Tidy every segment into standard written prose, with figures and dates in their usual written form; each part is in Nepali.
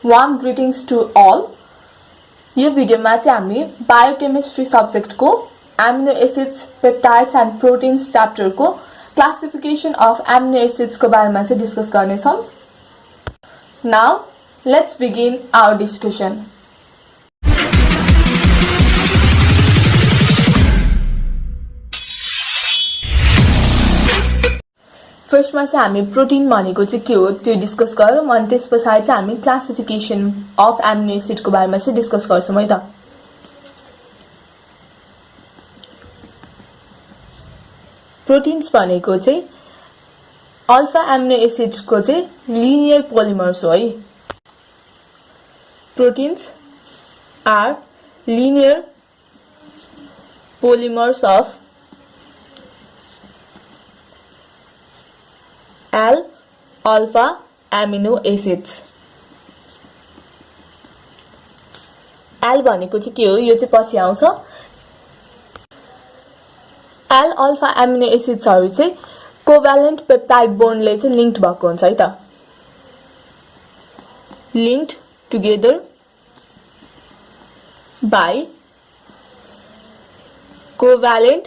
Warm greetings to all. यो भिडियोमा चाहिँ हामी बायोकेमिस्ट्री सब्जेक्टको amino acids, peptides and proteins च्याप्टरको क्लासिफिकेसन अफ एमिनो एसिड्सको बारेमा चाहिँ डिस्कस गर्नेछौँ. Now, let's begin our discussion. फर्स्टमा चाहिँ हामी प्रोटिन भनेको चाहिँ के हो त्यो डिस्कस गरौँ अनि त्यसपछि चाहिँ हामी क्लासिफिकेसन अफ एमिनो एसिडको बारेमा चाहिँ डिस्कस गर्छौँ है त. प्रोटिन्स भनेको चाहिँ अल्फा एमिनो एसिड्सको चाहिँ लिनियर पोलिमर्स हो है. Proteins are linear polymers of L-alpha amino acids. L भनेको चाहिँ के हो यो चाहिँ पछि आउँछ. L-alpha amino acidsहरु चाहिँ कोभ्यालेन्ट पेप्टाइड बोन्डले चाहिँ लिंक्ड भएको हुन्छ है त. Linked together by covalent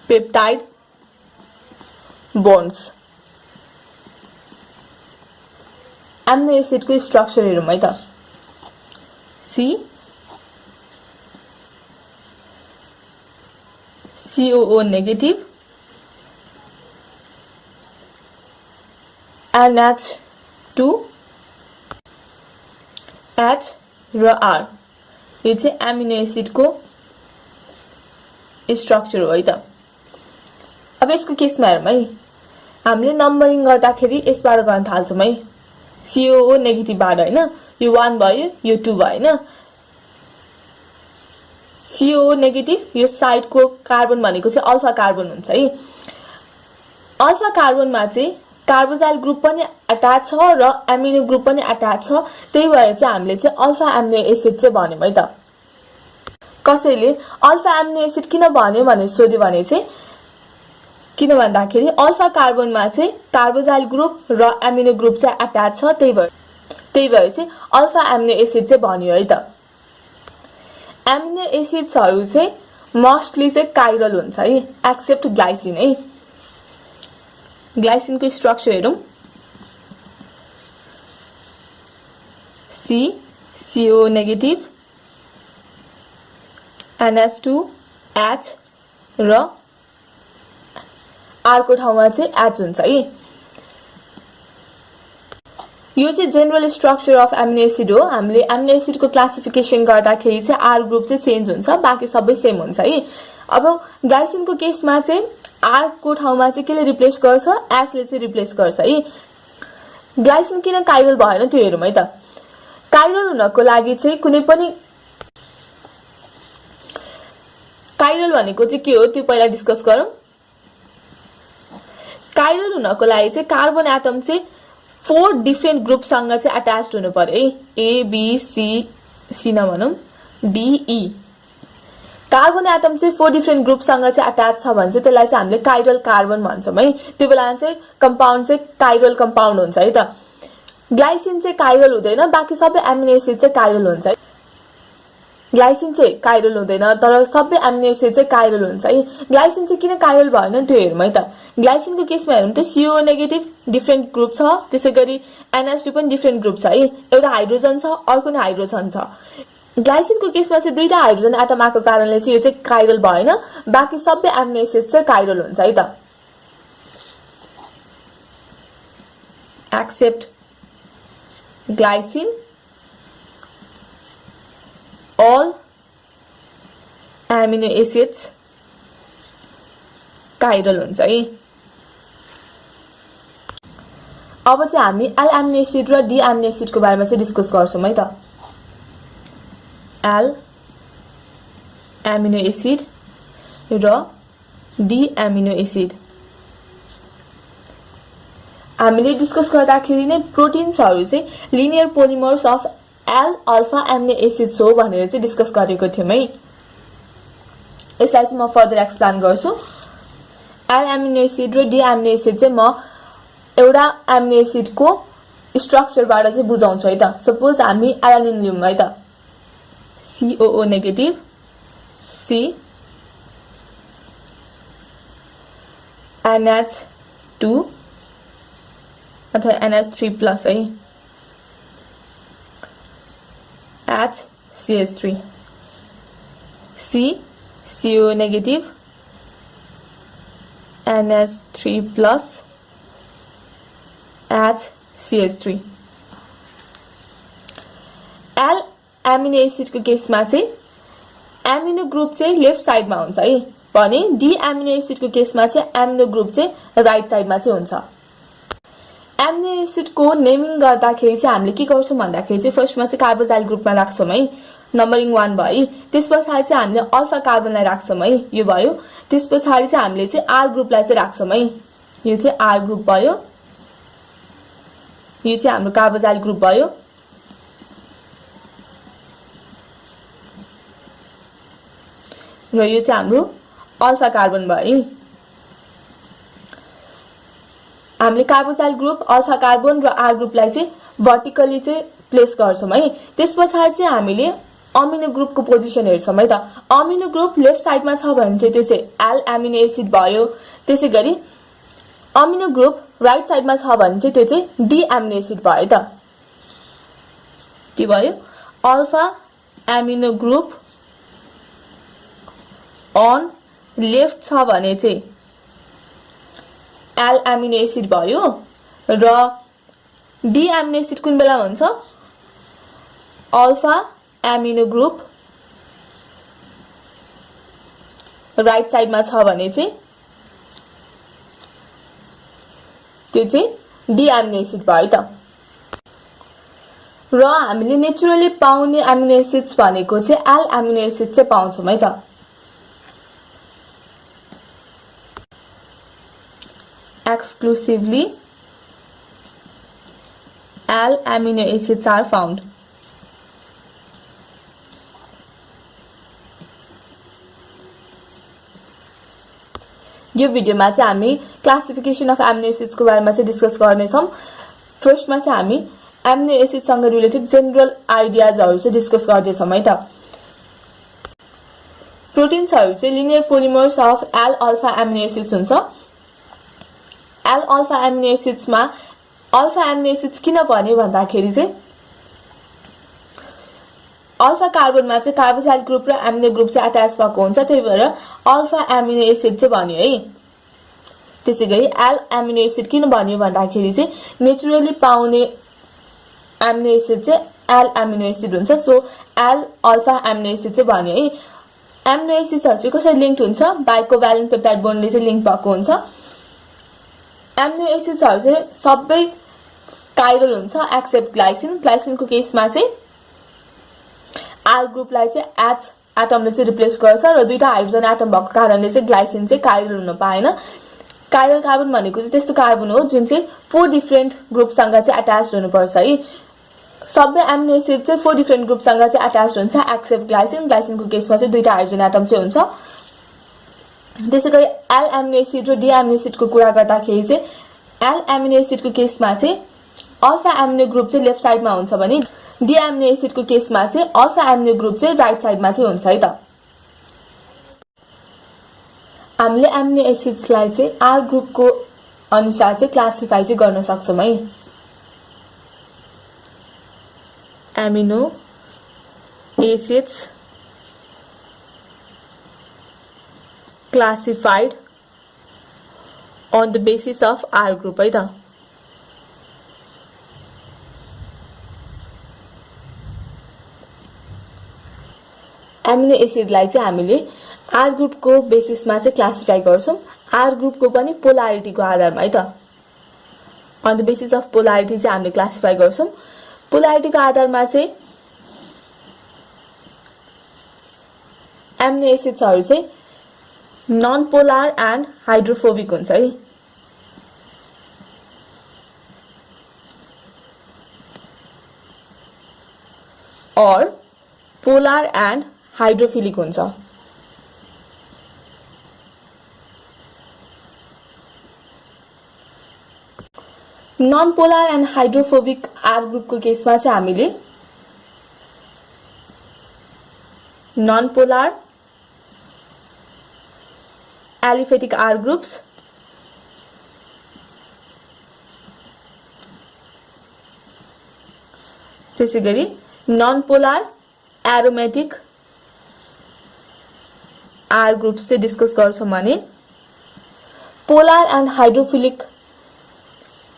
peptide bonds. Amino acid को स्ट्रक्चर हेरौँ है त. COO नेगेटिभ NH2 H र R. यो चाहिँ एमिनो एसिड को स्ट्रक्चर हो है त. अब यसको केसमा हेरौँ है. हामीले नम्बरिङ गर्दाखेरि यसबाट गर्न थाल्छौँ है. COO नेगेटिभ बाट हैन. यो 1 भयो, यो 2 भयो हैन. COO नेगेटिभ यो साइडको कार्बन भनेको चाहिँ अल्फा कार्बन हुन्छ है. अल्फा कार्बनमा चाहिँ कार्बोजाइल ग्रुप पनि अट्याच छ र एमिनो ग्रुप पनि अट्याच छ. त्यही भएर चाहिँ हामीले चाहिँ अल्फा एमिनो एसिड चाहिँ भन्यौं है त. कसैले अल्फा एमिनो एसिड किन भन्यो भनेर सोध्यो भने चाहिँ किन भन्दाखेरि अल्फा कार्बनमा चाहिँ कार्बोजाइल ग्रुप र एमिनो ग्रुप चाहिँ अट्याच छ. त्यही भएर चाहिँ अल्फा एमिनो एसिड चाहिँ भन्यो है त. एमिनो एसिड्सहरु चाहिँ मोस्टली चाहिँ काइरल हुन्छ है, एक्सेप्ट ग्लाइसिन है. ग्लाइसिन को स्ट्रक्चर हेरौँ. CO नेगेटिभ NH2 H र R को ठाउँमा चाहिँ H हुन्छ है. यो चाहिँ general structure of amino acid हो. हामीले एमिनो एसिड को क्लासिफिकेसन गर्दाखेरि चाहिँ R ग्रुप चाहिँ चेन्ज हुन्छ, बाकी सबै सेम हुन्छ है. अब ग्लाइसिन को केसमा चाहिँ R को ठाउँमा चाहिँ केले रिप्लेस गर्छ, H ले चाहिँ रिप्लेस गर्छ है. ग्लाइसिन किन काइरल भएन त्यो हेरौँ है त. काइरल हुनको लागि चाहिँ कुनै पनि काइरल भनेको चाहिँ के हो त्यो पहिला डिस्कस गरौँ. काइरल हुनको लागि चाहिँ कार्बन एटम चाहिँ 4 डिफरेन्ट ग्रुप सँग चाहिँ अट्याच्ड हुनु पर्यो है. A B C नभनौं D E. Carbon atom चाहिँ 4 डिफरेन्ट ग्रुप सँग चाहिँ अट्याच छ भने चाहिँ त्यसलाई चाहिँ हामीले काइरल कार्बन भन्छौं है. त्यो बेला चाहिँ कम्पाउन्ड चाहिँ काइरल कम्पाउन्ड हुन्छ है त. ग्लाइसिन चाहिँ काइरल हुँदैन, बाकी सबै एमिनो एसिड चाहिँ काइरल हुन्छ है. ग्लाइसिन चाहिँ काइरल हुँदैन तर सबै एमिनो एसिड चाहिँ काइरल हुन्छ है. ग्लाइसिन चाहिँ किन काइरल भएन त्यो हेरौँ है त. ग्लाइसिनको केसमा हेरौँ त CO नेगेटिभ डिफरेन्ट ग्रुप छ, त्यसैगरी NH2 पनि डिफरेन्ट ग्रुप छ है. एउटा हाइड्रोजन छ, अर्को नि हाइड्रोजन छ. ग्लाइसिनको केसमा चाहिँ दुईटा हाइड्रोजन एटम आएको कारणले चाहिँ यो चाहिँ काइरल भएन, बाकी सबै एमिनो एसिड चाहिँ काइरल हुन्छ है त. Except glycine all amino acids chiral हुन्छ है. अब चाहिँ हामी L एमिनो एसिड र D एमिनो एसिड को बारेमा चाहिँ डिस्कस गर्छौं है त. L एमिनो एसिड र D एमिनो एसिड हामीले डिस्कस गर्दाखेरि नै प्रोटिन्सहरु चाहिँ linear polymers of L-alpha amino acids हो भनेर चाहिँ डिस्कस गरेको थियौं है. यसलाई चाहिँ म फर्दर एक्सप्लेन गर्छु. L एमिनो एसिड र D एमिनो एसिड चाहिँ म एउटा एमिनो एसिड को स्ट्रक्चरबाट चाहिँ बुझाउँछौँ है त। सपोज हामी एलानिन लियौँ है त, COO नेगेटिभ C NH2 अथवा NH3 प्लस है, HCH3 C CO negative NH3 plus HCH3। L amino एसिडको केसमा चाहिँ एमिनो ग्रुप चाहिँ लेफ्ट साइडमा हुन्छ है, भने डी एमिनो एसिडको केसमा चाहिँ एमिनो ग्रुप चाहिँ राइट साइडमा चाहिँ हुन्छ। एमिनो एसिडको नेमिङ गर्दाखेरि चाहिँ हामीले के गर्छौँ भन्दाखेरि चाहिँ फर्स्टमा चाहिँ कार्बोजाइल ग्रुपमा राख्छौँ है, नम्बरिङ 1 भयो। त्यस पछाडि चाहिँ हामीले अल्फा कार्बनलाई राख्छौँ है, यो भयो। त्यस पछाडि चाहिँ हामीले चाहिँ आर ग्रुपलाई चाहिँ राख्छौँ है, यो चाहिँ आर ग्रुप भयो, यो चाहिँ हाम्रो कार्बोजाइल ग्रुप भयो। र यो चाहिँ हाम्रो अल्फा कार्बन भयो। हामीले कार्बोजाइल ग्रुप, अल्फा कार्बन र आर ग्रुपलाई चाहिँ भर्टिकली चाहिँ प्लेस गर्छौँ है। त्यस पछाडि चाहिँ हामीले अमिनो ग्रुपको पोजिसन हेर्छौँ है त। अमिनो ग्रुप लेफ्ट साइडमा छ भने चाहिँ त्यो चाहिँ एल एमिनो एसिड भयो। त्यसै गरी अमिनो ग्रुप राइट साइडमा छ भने चाहिँ त्यो चाहिँ डी एमिनो एसिड भयो त। के भयो? Alpha amino group on left छ भने चाहिँ एल एमिनो एसिड भयो र डी एमिनो एसिड कुन बेला हुन्छ? अल्फा एमिनो ग्रुप राइट साइडमा छ भने चाहिँ त्यो चाहिँ डी एमिनो एसिड भयो त। र हामीले नेचुरली पाउने एमिनो एसिड्स भनेको चाहिँ एल एमिनो एसिड चाहिँ पाउँछौँ है त। Exclusively L amino acids are found. यो भिडियोमा चाहिँ हामी क्लासिफिकेसन अफ एमिनो एसिड्स को बारेमा चाहिँ डिस्कस गर्नेछौँ। फर्स्टमा चाहिँ हामी एमिनो एसिड सँग रिलेटेड जनरल आइडियाजहरु चाहिँ डिस्कस गर्दैछौँ है त। प्रोटिन्सहरु चाहिँ linear polymers of L alpha amino acids हुन्छ। एल अल्फा एमिनो एसिड्समा अल्फा एमिनो एसिड्स किन भन्यो भन्दाखेरि चाहिँ अल्फा कार्बनमा चाहिँ कार्बोक्सिल ग्रुप र एमिनो ग्रुप चाहिँ अट्याच भएको हुन्छ, त्यही भएर अल्फा एमिनो एसिड चाहिँ भन्यो है। त्यसैगरी एल एमिनो एसिड किन भन्यो भन्दाखेरि चाहिँ नेचुरली पाउने एमिनो एसिड चाहिँ एल एमिनो एसिड हुन्छ, so L alpha amino acid चाहिँ भन्यो है। एमिनो एसिड्सहरु चाहिँ कसरी लिंक्ड हुन्छ? बाइ कोभ्यालेन्ट पेप्टाइड बोन्डले चाहिँ लिंक भएको हुन्छ। एमिनो एसिड्सहरु चाहिँ सबै काइरल हुन्छ एक्सेप्ट ग्लाइसिन। ग्लाइसिनको केसमा चाहिँ आर ग्रुपलाई चाहिँ एच एटमले चाहिँ रिप्लेस गर्छ र दुईटा हाइड्रोजन एटम भएको कारणले चाहिँ ग्लाइसिन चाहिँ काइरल हुन पाएन। काइरल कार्बन भनेको चाहिँ त्यस्तो कार्बन हो जुन चाहिँ 4 डिफरेन्ट ग्रुपसँग चाहिँ अट्याच्ड हुनुपर्छ है। सबै एमिनो एसिड चाहिँ 4 डिफरेन्ट ग्रुपसँग चाहिँ अट्याच्ड हुन्छ एक्सेप्ट ग्लाइसिन। ग्लाइसिनको केसमा चाहिँ दुईटा हाइड्रोजन एटम चाहिँ हुन्छ। त्यसैगरी एल एमिनो एसिड र डी एमिनो एसिडको कुरा गर्दाखेरि चाहिँ एल एमिनो एसिडको केसमा चाहिँ अल्फा एमिनो ग्रुप चाहिँ लेफ्ट साइडमा हुन्छ भने डी एमिनो एसिडको केसमा चाहिँ अल्फा एमिनो ग्रुप चाहिँ राइट साइडमा चाहिँ हुन्छ है त। हामीले एमिनो एसिड्सलाई चाहिँ आर ग्रुपको अनुसार चाहिँ क्लासिफाई चाहिँ गर्न सक्छौं है। Amino acids classified on the basis of R group है त। एमिनो एसिडलाई चाहिँ हामीले आर ग्रुपको बेसिसमा चाहिँ क्लासिफाई गर्छौं। आर ग्रुपको पनि पोलारिटीको आधारमा है त। On the basis of polarity चाहिँ हामीले क्लासिफाई गर्छौं। पोलारिटीको आधारमा चाहिँ एमिनो एसिड्सहरु चाहिँ नन पोलर एन्ड हाइड्रोफोबिक हुन्छ है। और पोलर एन्ड हाइड्रोफिलिक हुन्छ। Non polar and hydrophobic R ग्रुपको केसमा चाहिँ हामीले non polar aliphatic R groups त्यसैगरी non polar aromatic R groups चाहिँ डिस्कस गर्छौं भने पोलर एन्ड हाइड्रोफिलिक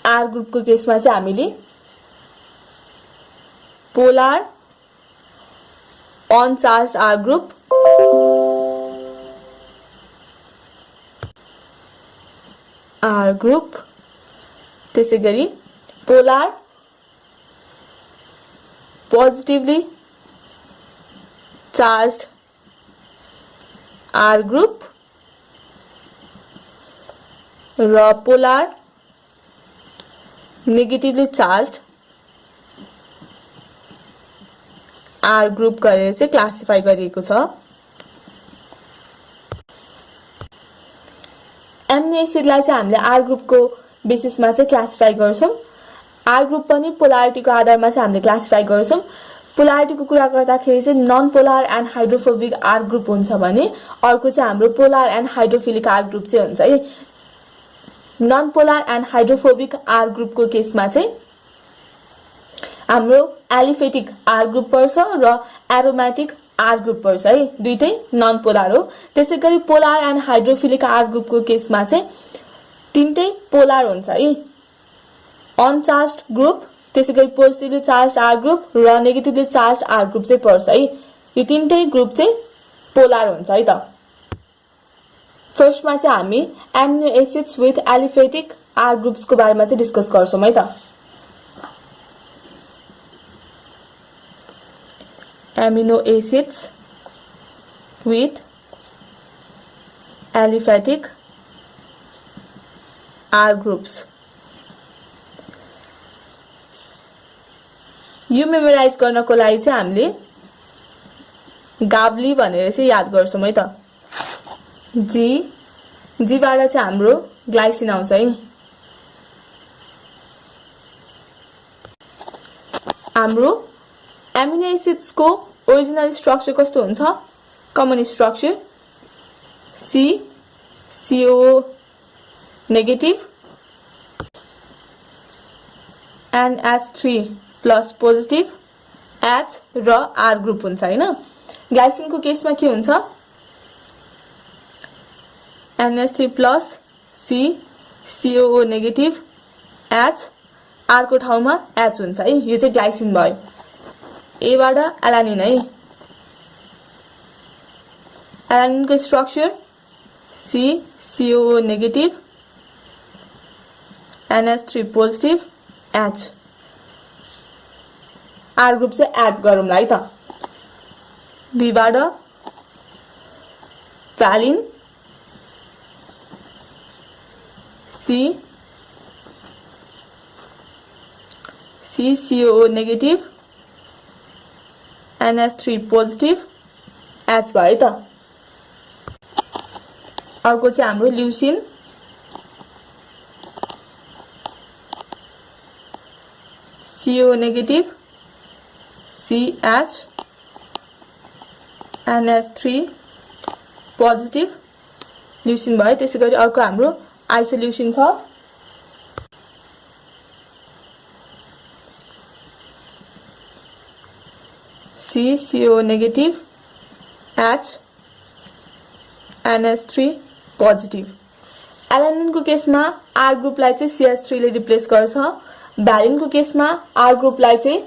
आर ग्रुपको केसमा चाहिँ हामीले पोलर अनचार्ज आर ग्रुप त्यसैगरी polar positively charged R group र polar negatively charged R group गरेर चाहिँ क्लासिफाई गरिएको छ। एमिनो एसिडलाई चाहिँ हामीले R ग्रुपको बेसिसमा चाहिँ क्लासिफाई गर्छौं। आर ग्रुप पनि पोलारिटीको आधारमा चाहिँ हामीले क्लासिफाई गर्छौं। पोलारिटीको कुरा गर्दाखेरि चाहिँ non polar and hydrophobic R group हुन्छ भने अर्को चाहिँ हाम्रो polar and hydrophilic R group चाहिँ हुन्छ है। Non polar and hydrophobic R ग्रुपको केसमा चाहिँ हाम्रो एलिफेटिक आर ग्रुप पर्छ र एरोमेटिक आर ग्रुप पर्छ है, दुईटै नन पोलर हो। त्यसैगरी पोलर एन्ड हाइड्रोफिलिक आर ग्रुपको केसमा चाहिँ तीनटै पोलर हुन्छ है। अनचार्ज ग्रुप, त्यसैगरी पोजिटिभली चार्ज आर ग्रुप र नेगेटिभली चार्ज आर ग्रुप चाहिँ पर्छ है। यो तीनटै ग्रुप चाहिँ पोलर हुन्छ है त। फर्स्टमा चाहिँ हामी amino acids with aliphatic R ग्रुप्सको बारेमा चाहिँ डिस्कस गर्छौं है त। Amino acids with aliphatic R groups, यो मेमोराइज गर्नको लागि चाहिँ हामीले गाभली भनेर चाहिँ याद गर्छौं है त। जीबाट चाहिँ हाम्रो ग्लाइसिन आउँछ है। हाम्रो एमिनो एसिड्सको ओरिजिनल स्ट्रक्चर कस्तो हुन्छ? Common structure CO negative NH3 plus positive H र R ग्रुप हुन्छ हैन। ग्लाइसिनको केसमा के हुन्छ? NH3 plus C COO negative H R को ठाउँमा H हुन्छ है। यो चाहिँ ग्लाइसिन भयो। A बाट एलानिन है। एलानिनको structure C COO negative NH3 positive H R group चाहिँ एड गरौँला है त। B बाट valine CCOO negative NH3 positive H भयो त। अर्को चाहिँ हाम्रो leucine CO negative CH NH3 positive leucine भयो। त्यसैगरी अर्को हाम्रो आइसोल्युसन छ CCO negative H NH3 positive. एलानिनको केसमा R ग्रुपलाई चाहिँ CH3 ले रिप्लेस गर्छ। भ्यालिनको केसमा R ग्रुपलाई चाहिँ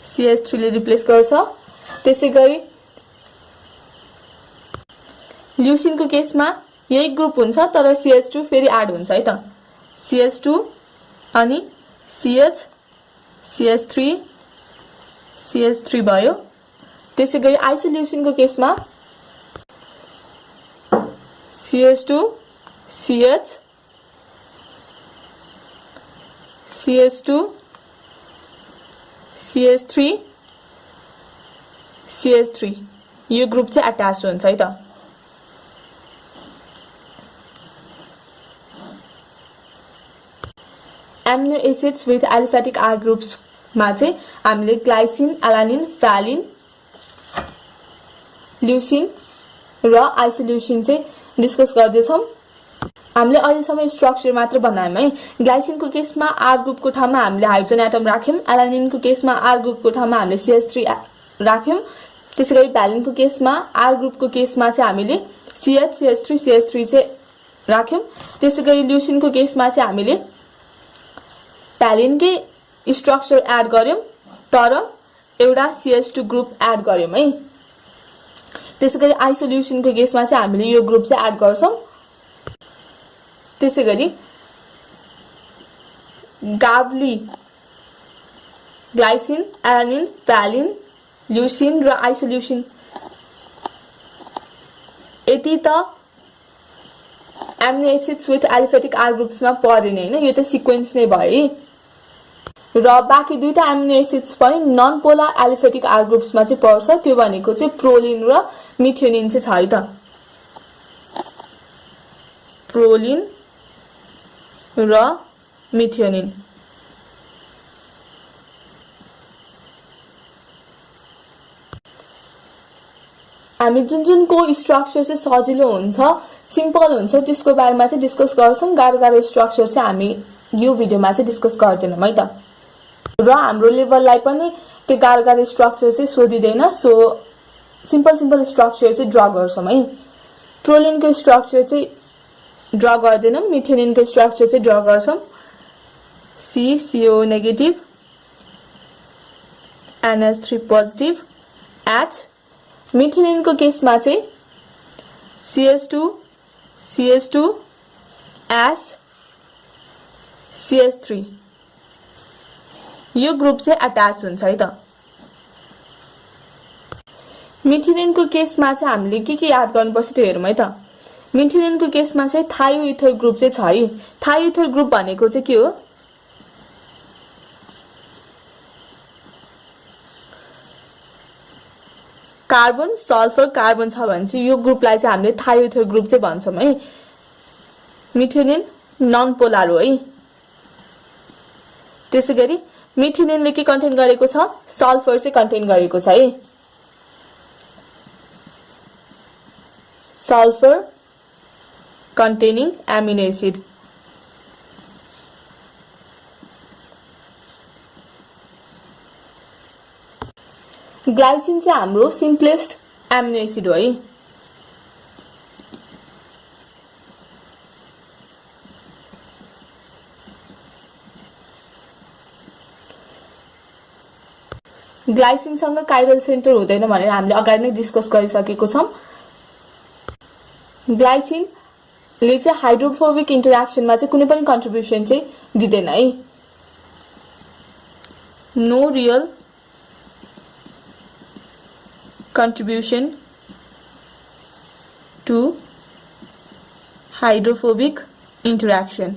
CH3 ले रिप्लेस गर्छ। त्यसैगरी ल्युसिनको केसमा यही ग्रुप हुन्छ तर CH2 फेरि एड हुन्छ है त। CH2 अनि CH3 भयो। त्यसैगरी आइसोल्युसनको केसमा CH2 CH3 यो ग्रुप चाहिँ अट्याच हुन्छ है त। Amino acids with aliphatic R ग्रुप्समा चाहिँ हामीले ग्लाइसिन, एलानिन, भ्यालिन, ल्युसिन र आइसोल्युसिन चाहिँ डिस्कस गर्दैछौँ। हामीले अहिलेसम्म स्ट्रक्चर मात्र बनायौँ है। ग्लाइसिनको केसमा आर ग्रुपको ठाउँमा हामीले हाइड्रोजन एटम राख्यौँ, एलानिनको केसमा आर ग्रुपको ठाउँमा हामीले CH3 राख्यौँ, त्यसैगरी भ्यालिनको केसमा आर ग्रुपको केसमा चाहिँ हामीले CH3 चाहिँ राख्यौँ, त्यसैगरी ल्युसिनको केसमा चाहिँ हामीले भ्यालिनकै स्ट्रक्चर एड गर्यौँ तर एउटा CH2 ग्रुप एड गर्यौँ है। त्यसैगरी आइसोल्युसनको केसमा चाहिँ हामीले यो ग्रुप चाहिँ एड गर्छौँ। त्यसैगरी गाब्ली, ग्लाइसिन, एलानिन, भ्यालिन, ल्युसिन र आइसोल्युसिन यति त amino acids with aliphatic R ग्रुप्समा परेन हैन, यो त सिक्वेन्स नै भयो र बाँकी दुईटा एमिनो एसिड्स पनि नन पोलर एलिफेटिक आर ग्रुप्समा चाहिँ पर्छ। त्यो भनेको चाहिँ प्रोलिन र मिथ्योनिन चाहिँ छ है त। प्रोलिन र मिथ्योनिन हामी जुन को स्ट्रक्चर चाहिँ सजिलो हुन्छ, सिम्पल हुन्छ त्यसको बारेमा चाहिँ डिस्कस गर्छौं। गाह्रो स्ट्रक्चर चाहिँ हामी यो भिडियोमा चाहिँ डिस्कस गर्दैनौं है त। र हाम्रो लेभललाई पनि त्यो गाह्रो स्ट्रक्चर चाहिँ सोधिदैन, सो सिम्पल स्ट्रक्चर चाहिँ ड्रा गर्छौं है। प्रोलिनको स्ट्रक्चर चाहिँ ड्रा गर्दैनौं, मिथेनिनको स्ट्रक्चर चाहिँ ड्रा गर्छौं। CO negative, NH3 positive, H। मिथेनिनको केसमा चाहिँ CH2 S CH3 यो ग्रुप चाहिँ अट्याच हुन्छ है त। मिथेनिनको केसमा चाहिँ हामीले के याद गर्नुपर्छ त्यो हेरौँ है त। मिथेनिनको केसमा चाहिँ थायोइथर ग्रुप चाहिँ छ है। थायोइथर ग्रुप भनेको चाहिँ के हो? कार्बन सल्फर कार्बन छ भने चाहिँ यो ग्रुपलाई चाहिँ हामीले थायोइथर ग्रुप चाहिँ भन्छौं है। मिथेनिन नन पोलर हो है। त्यसैगरी मिथेनिनले के कन्टेन गरेको छ? सल्फर चाहिँ कन्टेन गरेको छ है। Sulphur containing amino acid। Glycine चाहिँ हाम्रो सिम्पलेस्ट एमिनो एसिड हो है। ग्लाइसिनसँग काइरल सेन्टर हुँदैन भनेर हामीले अगाडि नै डिस्कस गरिसकेको छौं। ग्लाइसिनले चाहिँ हाइड्रोफोबिक इन्टरेक्सनमा चाहिँ कुनै पनि कन्ट्रिब्युसन चाहिँ दिदैन है। No real contribution to hydrophobic interaction।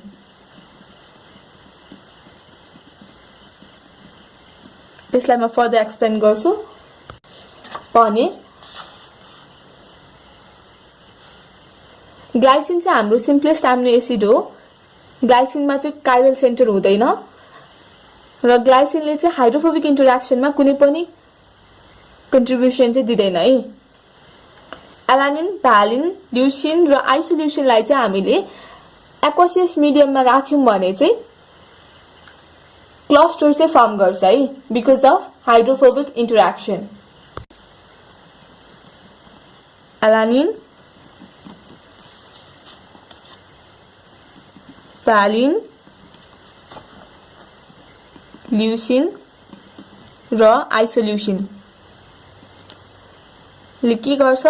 यसलाई म फर्दर एक्सप्लेन गर्छु भने ग्लाइसिन चाहिँ हाम्रो सिम्पलेस्ट एमिनो एसिड हो। ग्लाइसिनमा चाहिँ काइरल सेन्टर हुँदैन र ग्लाइसिनले चाहिँ हाइड्रोफोबिक इन्टरेक्सनमा कुनै पनि कन्ट्रिब्युसन चाहिँ दिदैन है। एलानिन, भ्यालिन, ल्युसिन र आइसोल्युसिनलाई चाहिँ हामीले एक्वासियस मिडियममा राख्यौं भने चाहिँ क्लस्टर चाहिँ फर्म गर्छ है, because of hydrophobic interaction. Alanine, valine, leucine र आइसोल्युसिन ले के गर्छ?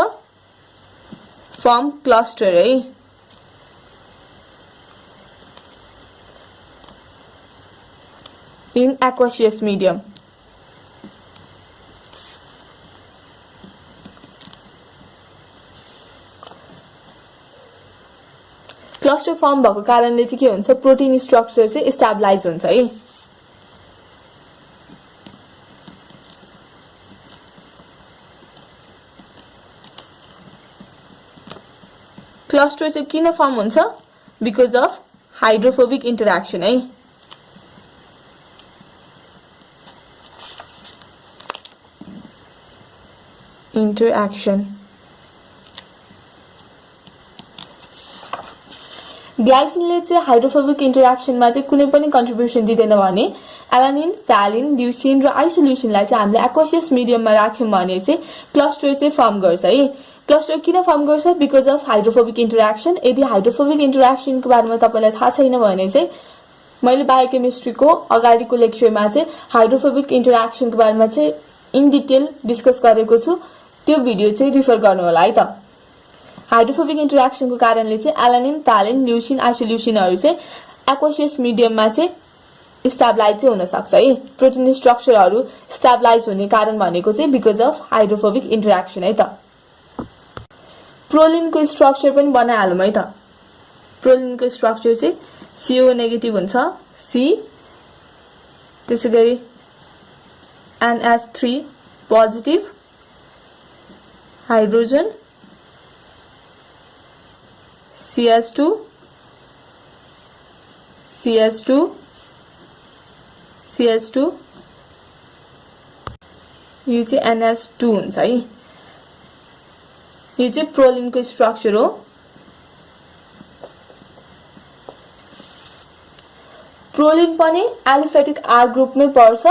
फर्म क्लस्टर है। In aqueous medium. Cluster form भएको कारणले चाहिँ के हुन्छ? प्रोटिन स्ट्रक्चर चाहिँ स्टेबलाइज हुन्छ है। क्लस्टर चाहिँ किन फर्म हुन्छ? बिकज अफ हाइड्रोफोबिक इन्टरेक्सन है। इन्टरएक्सन। ग्लाइसिनले चाहिँ हाइड्रोफोबिक इन्टरएक्सनमा चाहिँ कुनै पनि कन्ट्रिब्युसन दिँदैन भने एलानिन, भ्यालिन, ल्युसिन र आइसोल्युसिनलाई चाहिँ हामीले एक्वेसियस मिडियममा राख्यौँ भने चाहिँ क्लस्टर चाहिँ फर्म गर्छ है। क्लस्टर किन फर्म गर्छ? Because of hydrophobic interaction. यदि हाइड्रोफोबिक इन्टरएक्सनको बारेमा तपाईँलाई थाहा छैन भने चाहिँ मैले बायोकेमिस्ट्रीको अगाडिको लेक्चरमा चाहिँ हाइड्रोफोबिक इन्टरएक्सनको बारेमा चाहिँ इन डिटेल डिस्कस गरेको छु, त्यो भिडियो चाहिँ रिफर गर्नु होला है त। हाइड्रोफोबिक इन्टरएक्सनको कारणले चाहिँ एलानिन, भ्यालिन, ल्युसिन, आइसोल्युसिनहरू चाहिँ एक्वेसियस मिडियममा चाहिँ स्टेबलाइज चाहिँ हुन सक्छ है। प्रोटिन स्ट्रक्चरहरू स्टेबलाइज हुने कारण भनेको चाहिँ बिकज अफ हाइड्रोफोबिक इन्टरएक्सन है त। प्रोलिनको स्ट्रक्चर पनि बनाइहालौँ है त। प्रोलिनको स्ट्रक्चर चाहिँ CO नेगेटिभ हुन्छ, C, त्यसैगरी NH3 positive, hydrogen, CS2, CS2, CS2, यो चाहिँ NH2 हुन्छ है। यो चाहिँ प्रोलिनको स्ट्रक्चर हो। प्रोलिन पनि एलिफेटिक आर ग्रुपमै पर्छ,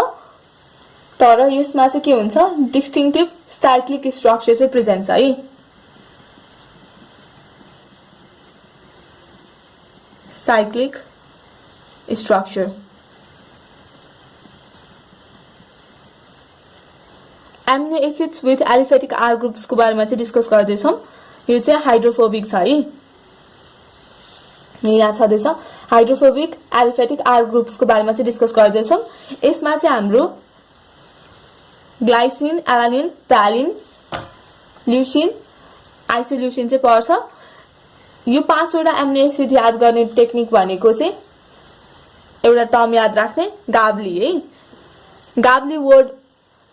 तर यसमा चाहिँ के हुन्छ? डिस्टिंक्टिभ साइक्लिक स्ट्रक्चर चाहिँ प्रेजेन्ट छ है। Cyclic structure. Amino acids with aliphatic R ग्रुप्सको बारेमा चाहिँ डिस्कस गर्दैछौँ। यो चाहिँ हाइड्रोफोबिक छ है। यहाँ छँदैछ हाइड्रोफोबिक एलिफेटिक आर ग्रुप्सको बारेमा चाहिँ डिस्कस गर्दैछौँ। यसमा चाहिँ हाम्रो ग्लाइसिन, एलानिन, भ्यालिन, ल्युसिन, आइसोल्युसिन चाहिँ पर्छ। यो 5वटा एमिनो एसिड याद गर्ने टेक्निक भनेको चाहिँ एउटा टर्म याद राख्ने, गाब्ली है। गाब्ली वर्ड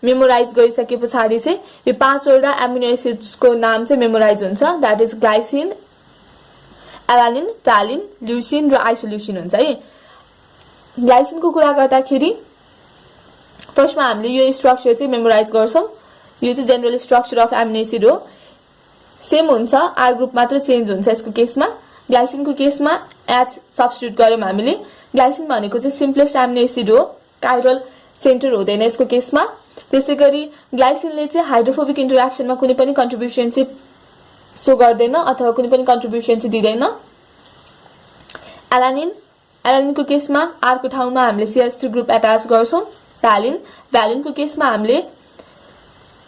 मेमोराइज गरिसके पछाडि चाहिँ यो 5वटा एमिनो एसिड्सको नाम चाहिँ मेमोराइज हुन्छ। That is glycine, alanine, valine, leucine र आइसोल्युसिन हुन्छ है। ग्लाइसिनको कुरा गर्दाखेरि फर्स्टमा हामीले यो स्ट्रक्चर चाहिँ मेमोराइज गर्छौँ। यो चाहिँ general structure of amino acid हो। सेम हुन्छ, आर ग्रुप मात्र चेन्ज हुन्छ यसको केसमा। ग्लाइसिनको केसमा एच सब्स्टिट्युट गर्यौँ हामीले। ग्लाइसिन भनेको चाहिँ सिम्पलेस्ट एमिनो एसिड हो, काइरल सेन्टर हुँदैन यसको केसमा। त्यसैगरी ग्लाइसिनले चाहिँ हाइड्रोफोबिक इन्टरएक्सनमा कुनै पनि कन्ट्रिब्युसन चाहिँ सो गर्दैन अथवा कुनै पनि कन्ट्रिब्युसन चाहिँ दिँदैन। एलानिनको केसमा आर को ठाउँमा हामीले CH3 ग्रुप एटाच गर्छौँ। भ्यालिनको केसमा हामीले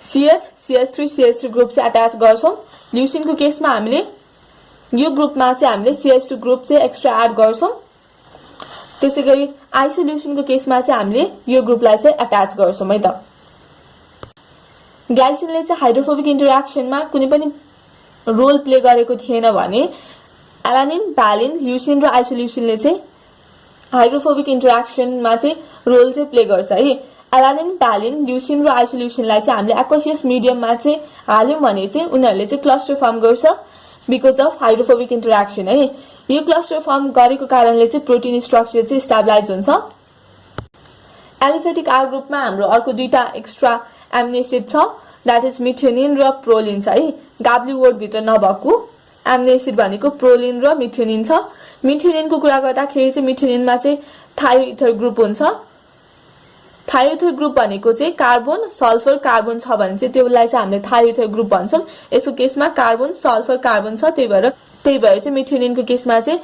CH3 ग्रुप चाहिँ एटाच गर्छौँ। ल्युसिनको केसमा हामीले यो ग्रुपमा चाहिँ हामीले CH2 ग्रुप चाहिँ एक्स्ट्रा एड गर्छौँ। त्यसैगरी आइसोल्युसिनको केसमा चाहिँ हामीले यो ग्रुपलाई चाहिँ एटाच गर्छौँ है त। ग्लाइसिनले चाहिँ हाइड्रोफोबिक इन्टरएक्सनमा कुनै पनि रोल प्ले गरेको थिएन भने एलानिन, भ्यालिन, ल्युसिन र आइसोल्युसिनले चाहिँ हाइड्रोफोबिक इन्टरएक्सनमा चाहिँ रोल चाहिँ प्ले गर्छ है। एलानिन, भ्यालिन, ल्युसिन र आइसोल्युसिनलाई चाहिँ हामीले एक्वेसियस मिडियममा चाहिँ हाल्यौँ भने चाहिँ उनीहरूले चाहिँ क्लस्टर फर्म गर्छ बिकज अफ हाइड्रोफोबिक इन्टरएक्सन है। यो क्लस्टर फर्म गरेको कारणले चाहिँ प्रोटिन स्ट्रक्चर चाहिँ स्टेबलाइज हुन्छ। एलिफेटिक आर ग्रुपमा हाम्रो अर्को दुईटा एक्स्ट्रा एमिनो एसिड छ, द्याट इज मिथ्योनिन र प्रोलिन छ है। गाब्ली वर्ड भित्र नभएको एमिनो एसिड भनेको प्रोलिन र मिथ्योनिन छ। मिथ्योनिनको कुरा गर्दाखेरि चाहिँ मिथ्योनिनमा चाहिँ थायोइथर ग्रुप हुन्छ। थायोइथर ग्रुप भनेको चाहिँ कार्बन, सल्फर, कार्बन छ भने चाहिँ त्यसलाई चाहिँ हामीले थायोइथर ग्रुप भन्छौँ। यसको केसमा कार्बन, सल्फर, कार्बन छ, त्यही भएर चाहिँ मिथ्योनिनको केसमा चाहिँ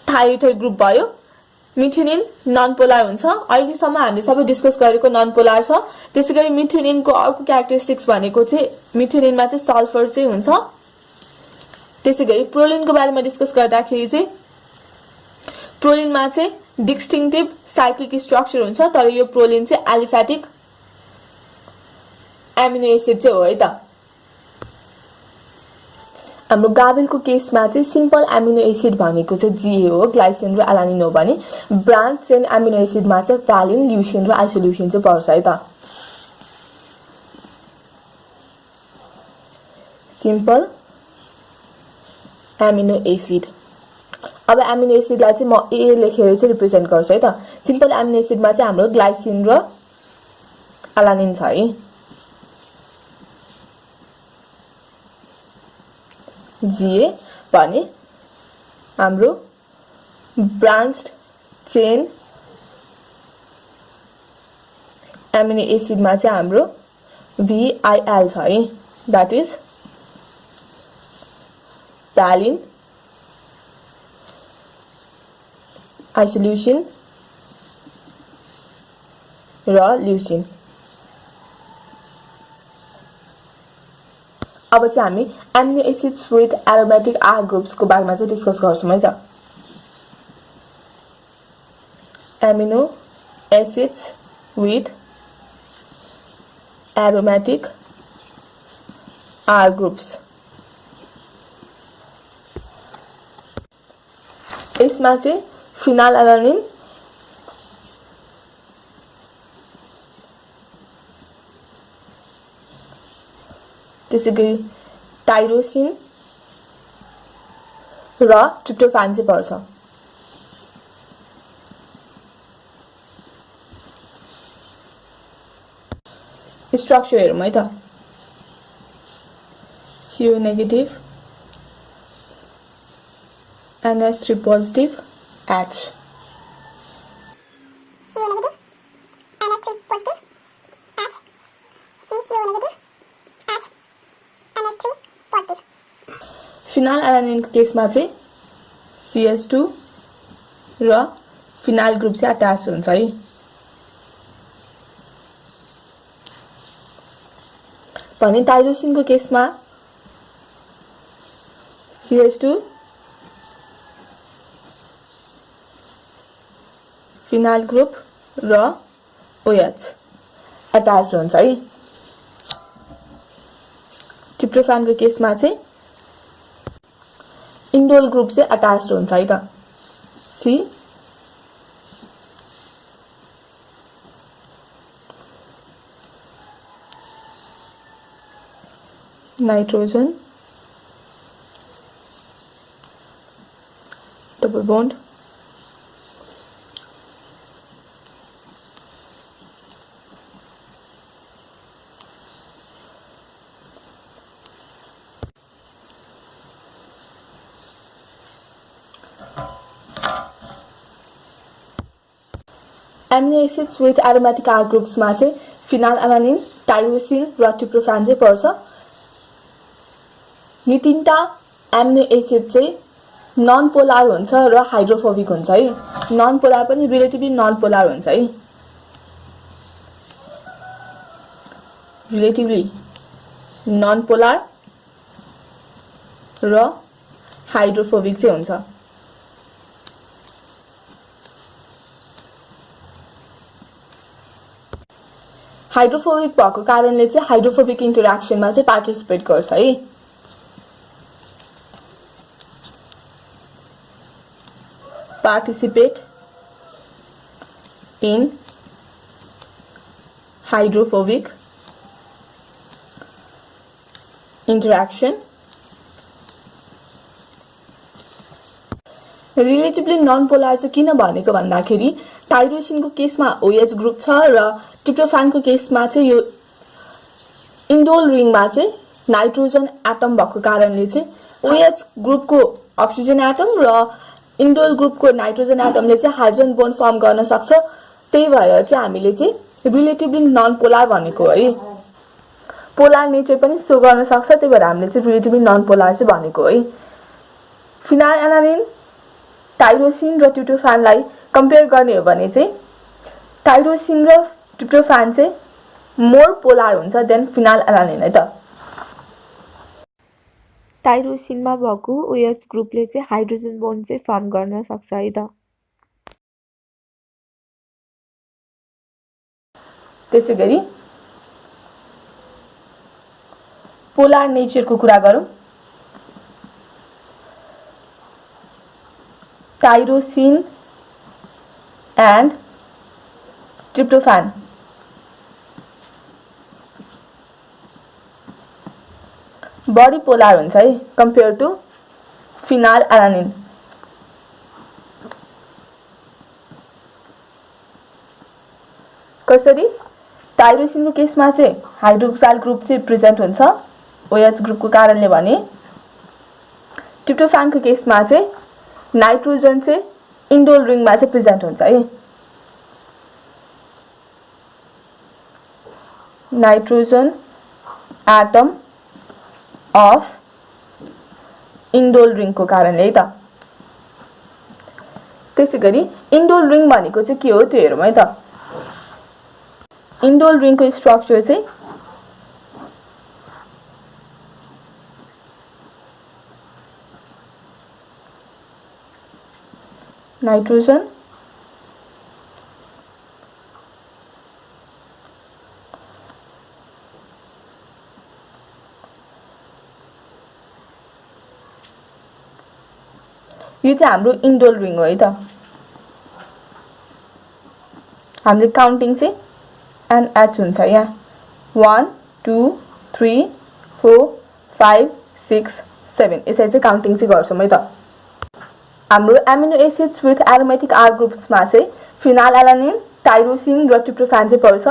थायोइथर ग्रुप भयो। मिथ्योनिन नन पोलर हुन्छ। अहिलेसम्म हामीले सबै डिस्कस गरेको नन पोलर छ। त्यसैगरी मिथ्योनिनको अर्को क्यारेक्टरिस्टिक्स भनेको चाहिँ मिथ्योनिनमा चाहिँ सल्फर चाहिँ हुन्छ। त्यसैगरी प्रोलिनको बारेमा डिस्कस गर्दाखेरि चाहिँ प्रोलिनमा चाहिँ डिस्टिंक्टिभ साइक्लिक स्ट्रक्चर हुन्छ, तर यो प्रोलिन चाहिँ एलिफेटिक एमिनो एसिड चाहिँ हो है त। हाम्रो गाबेलको केसमा चाहिँ सिम्पल एमिनो एसिड भनेको चाहिँ GA हो, ग्लाइसिन र एलानिन हो भने ब्रान्च चेन एमिनो एसिडमा चाहिँ भ्यालिन, ल्युसिन र आइसोल्युसिन चाहिँ पर्छ है त। Simple amino acid. अब एमिनो एसिडलाई चाहिँ म AA लेखेर चाहिँ रिप्रेजेन्ट गर्छु है त। सिम्पल एमिनो एसिडमा चाहिँ हाम्रो ग्लाइसिन र एलानिन छ है। GA भने हाम्रो ब्रान्च्ड चेन एमिनो एसिडमा चाहिँ हाम्रो VIL छ है, द्याट इज भ्यालिन आइसोल्युसिन र ल्युसिन। अब चाहिँ हामी amino acids with aromatic R ग्रुप्सको बारेमा चाहिँ डिस्कस गर्छौँ है त। Amino acids with aromatic R groups, यसमा चाहिँ फिनाइलएलानिन, त्यसैगरी टाइरोसिन र ट्रिप्टोफान चाहिँ पर्छ। स्ट्रक्चर हेरौँ है त। CO negative NH3 positive H, CO negative, NH3 positive, H, CO negative, H, NH3 positive. फिनाइलएलानिनको केसमा चाहिँ CH2 र फिनाइल ग्रुप चाहिँ अट्याच हुन्छ है। भने टाइरोसिनको केसमा CH2 फिनाइल ग्रुप र OH अट्याच हुन्छ है। ट्रिप्टोफानको केसमा चाहिँ इन्डोल ग्रुप चाहिँ अट्याच हुन्छ है त। C nitrogen double bond amino acids with aromatic R ग्रुप्समा चाहिँ फिनाइलएलानिन, टाइरोसिन र ट्रिप्टोफान चाहिँ पर्छ। यी तीनटा एमिनो एसिड चाहिँ नन पोलार हुन्छ र हाइड्रोफोबिक हुन्छ है। नन पोलार पनि रिलेटिभली नन पोलार हुन्छ है, रिलेटिभली नन पोलार र हाइड्रोफोबिक चाहिँ हुन्छ। हाइड्रोफोबिक भएको कारणले चाहिँ हाइड्रोफोबिक इन्टरेक्सनमा चाहिँ पार्टिसिपेट गर्छ है। Participate in hydrophobic interaction. Relatively non polar चाहिँ किन भनेको भन्दाखेरि टाइरोसिनको केसमा OH ग्रुप छ र ट्रिप्टोफानको केसमा चाहिँ यो इन्डोल रिङमा चाहिँ नाइट्रोजन एटम भएको कारणले चाहिँ OH ग्रुपको अक्सिजन एटम र इन्डोल ग्रुपको नाइट्रोजन एटमले चाहिँ हाइड्रोजन बोन्ड फर्म गर्न सक्छ। त्यही भएर चाहिँ हामीले चाहिँ रिलेटिभली नन पोलार भनेको है। पोलार नेचर पनि सो गर्न सक्छ, त्यही भएर हामीले चाहिँ रिलेटिभली नन पोलार चाहिँ भनेको है। फिनाइलएलानिन, टाइरोसिन र ट्रिप्टोफानलाई कम्पेयर गर्ने हो भने चाहिँ टाइरोसिन र ट्रिप्टोफान चाहिँ मोर पोलार हुन्छ देन फिनाइलएलानिन है त। टाइरोसिनमा भएको OH ग्रुपले चाहिँ हाइड्रोजन बोन्ड चाहिँ फर्म गर्न सक्छ है त। त्यसैगरी पोलार नेचरको कुरा गरौँ। टाइरोसिन एन्ड ट्रिप्टोफान बडी पोलार हुन्छ है कम्पेयर टु फिनाइलएलानिन। कसरी? टाइरोसिनको केसमा चाहिँ हाइड्रोक्साइल ग्रुप चाहिँ प्रेजेन्ट हुन्छ OH ग्रुपको कारणले भने ट्रिप्टोफानको केसमा चाहिँ नाइट्रोजन चाहिँ इन्डोल रिङमा चाहिँ प्रेजेन्ट हुन्छ है। नाइट्रोजन एटम अफ इन्डोल रिङको कारणले है त। त्यसैगरी इन्डोल रिङ भनेको चाहिँ के हो त्यो हेरौँ है त। इन्डोल रिङको स्ट्रक्चर चाहिँ नाइट्रोजन यो चाहिँ हाम्रो इन्डोल रिङ हो है त। हामीले काउन्टिङ चाहिँ NH हुन्छ यहाँ 1 2 3 4 5 6 7 यसरी चाहिँ काउन्टिङ चाहिँ गर्छौँ है त। हाम्रो amino acids with aromatic R ग्रुप्समा चाहिँ फिनाइलएलानिन, टाइरोसिन र ट्रिप्टोफान चाहिँ पर्छ।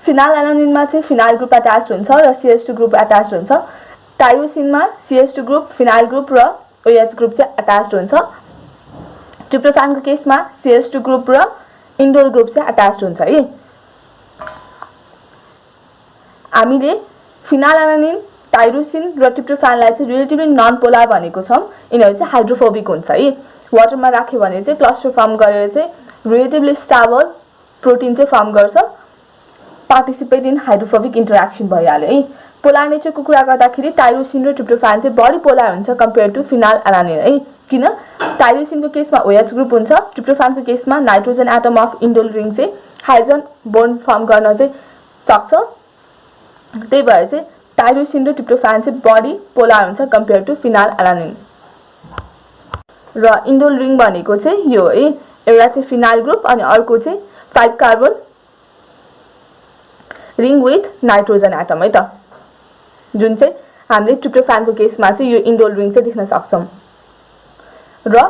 फिनाइलएलानिनमा चाहिँ फिनाइल ग्रुप एट्याच्ड हुन्छ र CH2 ग्रुप एट्याच्ड हुन्छ। टाइरोसिनमा CH2 ग्रुप, फिनाइल ग्रुप र OH ग्रुप चाहिँ एट्याच्ड हुन्छ। ट्रिप्टोफानको केसमा CH2 ग्रुप र इन्डोल ग्रुप चाहिँ एट्याच्ड हुन्छ है। हामीले फिनाइलएलानिन, टाइरोसिन र ट्रिप्टोफानलाई चाहिँ रिलेटिभली नन पोलर भनेको छौँ। यिनीहरू चाहिँ हाइड्रोफोबिक हुन्छ है। वाटरमा राख्यो भने चाहिँ क्लस्टर फर्म गरेर चाहिँ रिलेटिभली स्टेबल प्रोटिन चाहिँ फर्म गर्छ। पार्टिसिपेट इन हाइड्रोफोबिक इन्टरेक्सन भइहाल्यो है। पोलर नेचरको कुरा गर्दाखेरि टाइरोसिन र ट्रिप्टोफान चाहिँ बढी पोलर हुन्छ कम्पेयर टु फिनाइलएलानिन है। किन? टाइरोसिनको केसमा OH ग्रुप हुन्छ, ट्रिप्टोफानको केसमा नाइट्रोजन एटम अफ इन्डोल रिङ चाहिँ हाइड्रोजन बोन्ड फर्म गर्न चाहिँ सक्छ। त्यही भएर चाहिँ टाइरोसिन र ट्रिप्टोफान चाहिँ बढी पोलर हुन्छ कम्पेयर टु फिनाइलएलानिन। र इन्डोल रिङ भनेको चाहिँ यो है, एउटा चाहिँ फिनाइल ग्रुप अनि अर्को चाहिँ 5 carbon ring with nitrogen atom है त। जुन चाहिँ हामीले ट्रिप्टोफानको केसमा चाहिँ यो इन्डोल रिङ चाहिँ देख्न सक्छौँ। र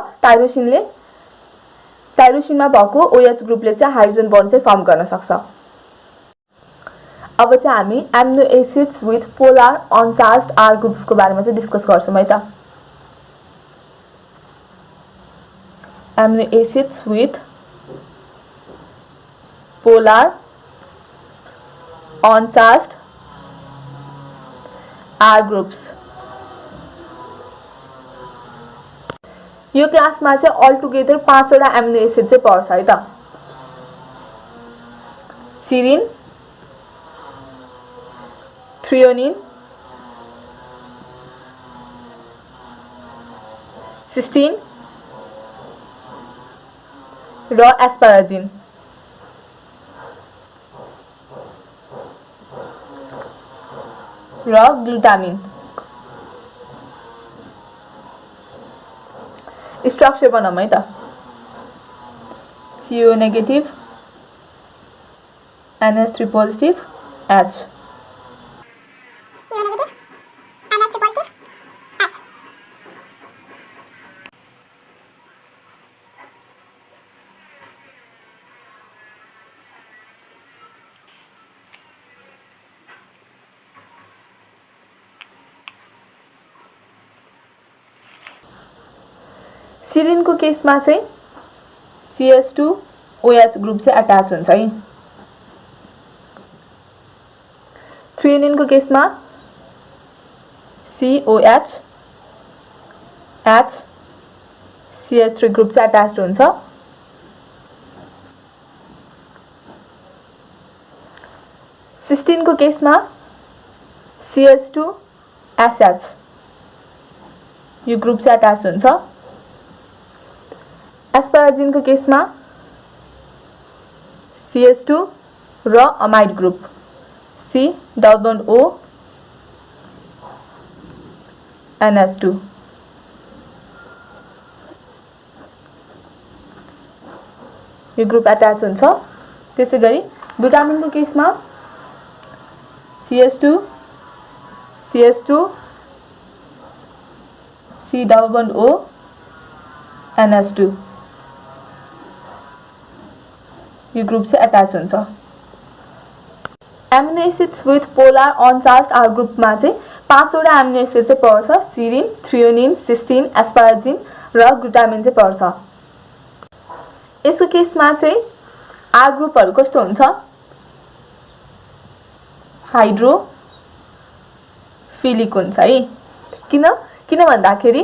टाइरोसिनमा भएको OH ग्रुपले चाहिँ हाइड्रोजन बोन्ड चाहिँ फर्म गर्न सक्छ। अब चाहिँ हामी amino acids with polar uncharged R ग्रुप्सको बारेमा चाहिँ डिस्कस गर्छौँ है त। Amino acids with polar uncharged R groups. यो क्लासमा चाहिँ अल टुगेदर 5 वटा एमिनो एसिड चाहिँ पर्छ है त। सिरिन, थ्रियोनिन, सिस्टीन र एस्पाराजिन। र ग्लुटामिन। स्ट्रक्चर बनाऊँ है त। CO negative, NH3 positive, H। CO negative, NH3 positive, H. सिरिनको केसमा चाहिँ CH2 OH ग्रुप चाहिँ एट्याच हुन्छ है। थ्रियोनिनको केसमा COH H CH3 ग्रुप चाहिँ एट्याच्ड हुन्छ। सिस्टीनको केसमा CH2 SH यो ग्रुप चाहिँ एट्याच हुन्छ। एस्पाराजिनको केसमा CH2 र amide group C double bond O NH2 यो ग्रुप एट्याच हुन्छ। त्यसैगरी ग्लुटामिनको केसमा CH2 CH2 C double bond O NH2 यो ग्रुप से अट्याच हुन्छ। Amino acids with polar uncharged R ग्रुपमा चाहिँ पाँचवटा एमिनो एसिड चाहिँ पर्छ, सिरिन, थ्रियोनिन, सिस्टिन, एस्पाराजिन र ग्लुटामिन चाहिँ पर्छ। यसको केसमा चाहिँ आर ग्रुपहरु कस्तो हुन्छ, हाइड्रोफिलिक हुन्छ है। किन भन्दाखेरि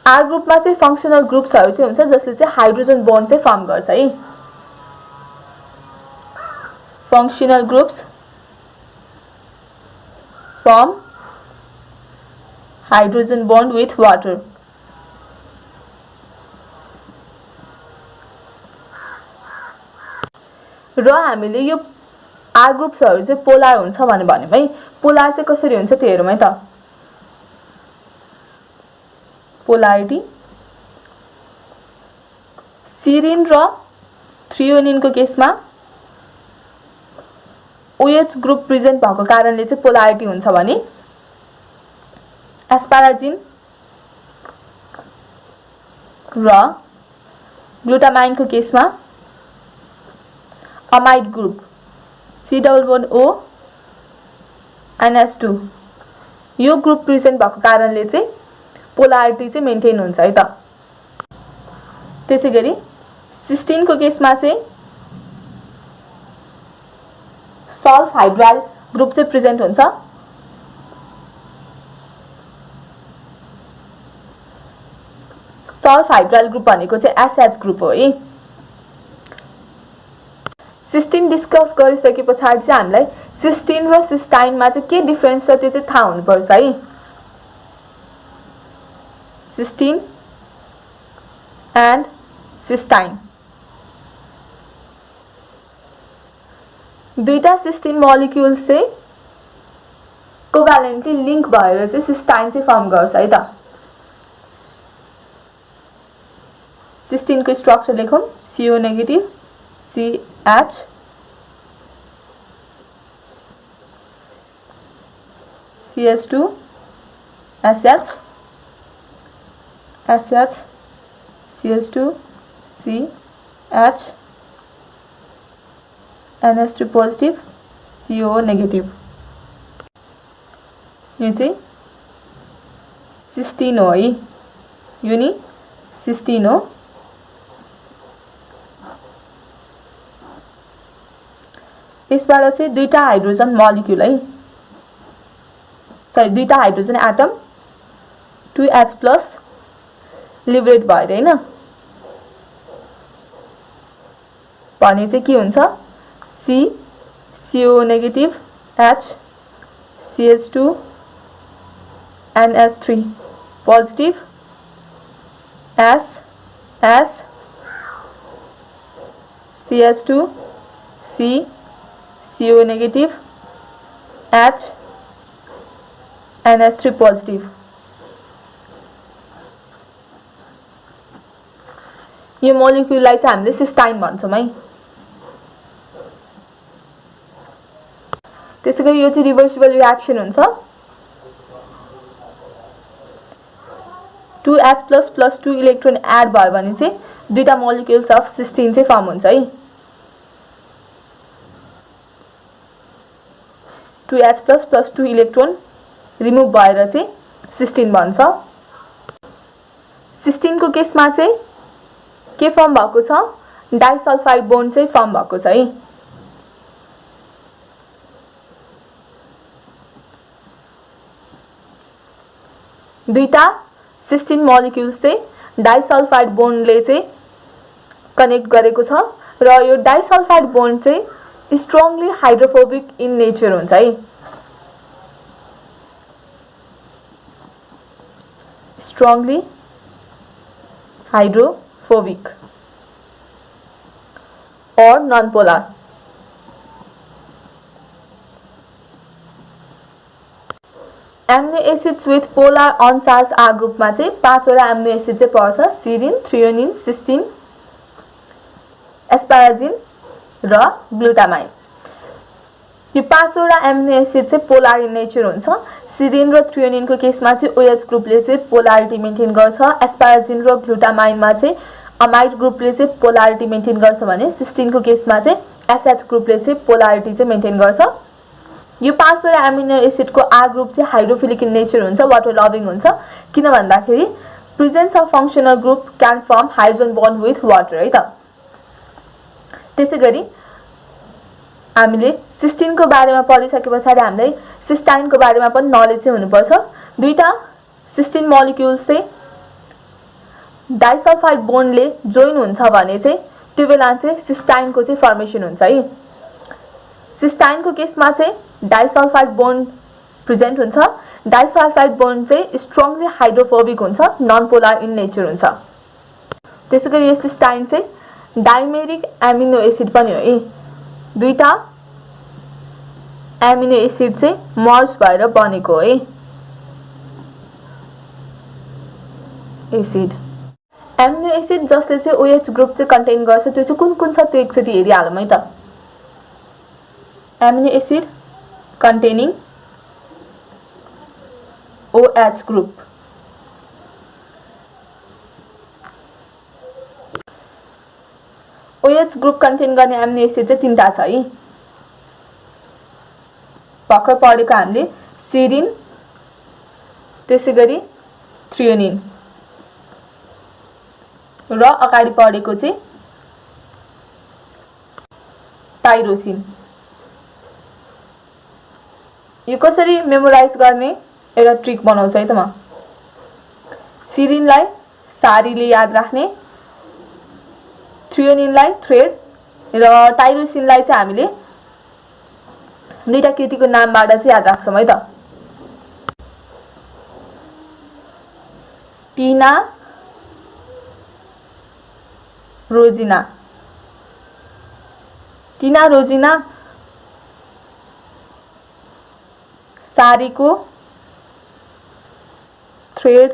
आर ग्रुपमा चाहिँ फंक्सनल ग्रुप्सहरु चाहिँ हुन्छ जसले चाहिँ हाइड्रोजन बन्ड चाहिँ फर्म गर्छ है। Functional groups form hydrogen bond with water। र हामीले यो आर ग्रुप्सहरु चाहिँ पोलर हुन्छ भनेर भन्यौं है। पोलर चाहिँ कसरी हुन्छ त्यो हेरौँ है त। पोलारिटी सिरिन र थ्रियोनिन को केसमा OH ग्रुप प्रेजेन्ट भएको कारणले चाहिँ पोलारिटी हुन्छ भने एस्पाराजिन र ग्लुटामाइन को केसमा amide group C double bond O NH2 यो ग्रुप प्रेजेन्ट भएको कारणले चाहिँ पोलारिटी चाहिँ मेन्टेन हुन्छ है त। त्यसैगरी सिस्टिन को केसमा चाहिँ सल्फ हाइड्राइल ग्रुप चाहिँ प्रेजेन्ट हुन्छ। सल्फ हाइड्राइल ग्रुप भनेको चाहिँ SH ग्रुप हो है। सिस्टिन डिस्कस गरिसकेपछि चाहिँ हामीलाई सिस्टिन र सिस्टाइनमा चाहिँ के डिफरेन्स छ त्यो चाहिँ थाहा हुनुपर्छ है। सिस्टिन एन्ड सिस्टाइन दुईटा सिस्टिन मोलिक्युल्स चाहिँ कोभ्यालेन्टली लिंक भएर चाहिँ सिस्टाइन चाहिँ फर्म गर्छ है त। सिस्टिन को स्ट्रक्चर लेखौं, CO negative CH CH2 SH SH CH2 CH NH2 positive CO negative. यो चाहिँ सिस्टिन हो है। यो नि सिस्टिन हो। यसबाट चाहिँ दुईटा हाइड्रोजन मोलिक्युल है, सरी दुईटा hydrogen atom 2H plus liberate भएर हैन भने चाहिँ के हुन्छ C CO negative H CH2 NH3 positive S S CH2 C CO negative H NH3 positive. यो मोलिक्युललाई चाहिँ हामीले सिस्टाइन भन्छौं है। त्यसैगरी यो चाहिँ रिभर्सिबल रिएक्सन हुन्छ। 2H प्लस 2 इलेक्ट्रोन एड भयो भने चाहिँ दुईटा मोलिक्युल्स अफ सिस्टिन चाहिँ फर्म हुन्छ है। 2H प्लस 2 इलेक्ट्रोन रिमुभ भएर चाहिँ सिस्टिन बन्छ। सिस्टिन को केसमा चाहिँ के फर्म भएको छ, डाइसल्फाइड बोन्ड चाहिँ फर्म भएको छ है। दुईटा सिस्टिन मोलिक्युल्स चाहिँ डाइसल्फाइड बोन्डले चाहिँ कनेक्ट गरेको छ र यो डाइसल्फाइड बोन्ड चाहिँ स्ट्रङली हाइड्रोफोबिक इन नेचर हुन्छ है। स्ट्रङली हाइड्रोफोबिक और non polar. Amino acids with polar uncharge R ग्रुपमा चाहिँ पाँचवटा एमिनो एसिड चाहिँ पर्छ, सिरिन, थ्रियोनिन, सिस्टिन, एस्पाराजिन र ग्लुटामाइन। यो पाँचवटा एमिनो एसिड चाहिँ पोलर इन नेचर हुन्छ। सिरिन र थ्रियोनिन को केसमा चाहिँ OH ग्रुपले चाहिँ पोलारिटी मेन्टेन गर्छ। एस्पाराजिन र ग्लुटामाइनमा चाहिँ अमाइड ग्रुपले चाहिँ पोलारिटी मेन्टेन गर्छ भने सिस्टिन को केसमा चाहिँ SH ग्रुपले चाहिँ पोलारिटी चाहिँ मेन्टेन गर्छ। यो पाँचवटा एमिनो एसिडको आर ग्रुप चाहिँ हाइड्रोफिलिक इन नेचर हुन्छ, वाटर लभिङ हुन्छ। किन भन्दाखेरि presence of functional group can form hydrogen bond with water है त। त्यसैगरी हामीले सिस्टिनको बारेमा पढिसकेपछि हामीलाई सिस्टाइनको बारेमा पनि नलेज चाहिँ हुनुपर्छ। दुईटा सिस्टिन मोलिक्युल्स चाहिँ डाइसल्फाइड बोन्डले जोइन हुन्छ भने चाहिँ त्यो बेला चाहिँ सिस्टाइनको चाहिँ फर्मेसन हुन्छ है। सिस्टाइनको केसमा चाहिँ डाइसल्फाइड बोन्ड प्रेजेन्ट हुन्छ। डाइसल्फाइड बोन्ड चाहिँ स्ट्रङली हाइड्रोफोबिक हुन्छ, नन पोलर इन नेचर हुन्छ। त्यसैगरी यो सिस्टाइन चाहिँ डाइमेरिक एमिनो एसिड पनि हो है। दुईटा एमिनो एसिड चाहिँ मर्ज भएर बनेको है एसिड। एमिनो एसिड जसले चाहिँ OH ग्रुप चाहिँ कन्टेन गर्छ त्यो चाहिँ कुन कुन छ त्यो एकचोटि हेरिहालौँ है त। Amino acid containing OH group. OH group contain गर्ने एमिनो एसिड चाहिँ तीनटा छ है। भर्खर पढेको हामीले सिरिन, त्यसैगरी थ्रियोनिन र अगाडि पढेको चाहिँ टाइरोसिन। यो कसरी मेमोराइज गर्ने एउटा ट्रिक बनाउँछु है त म। सिरिनलाई सारीले याद राख्ने, थ्रियोनिनलाई थ्रेड र टाइरोसिनलाई चाहिँ हामीले दुईटा केटीको नामबाट चाहिँ याद राख्छौँ है त। टिना, रोजिना। टिना रोजिना सारीको थ्रेड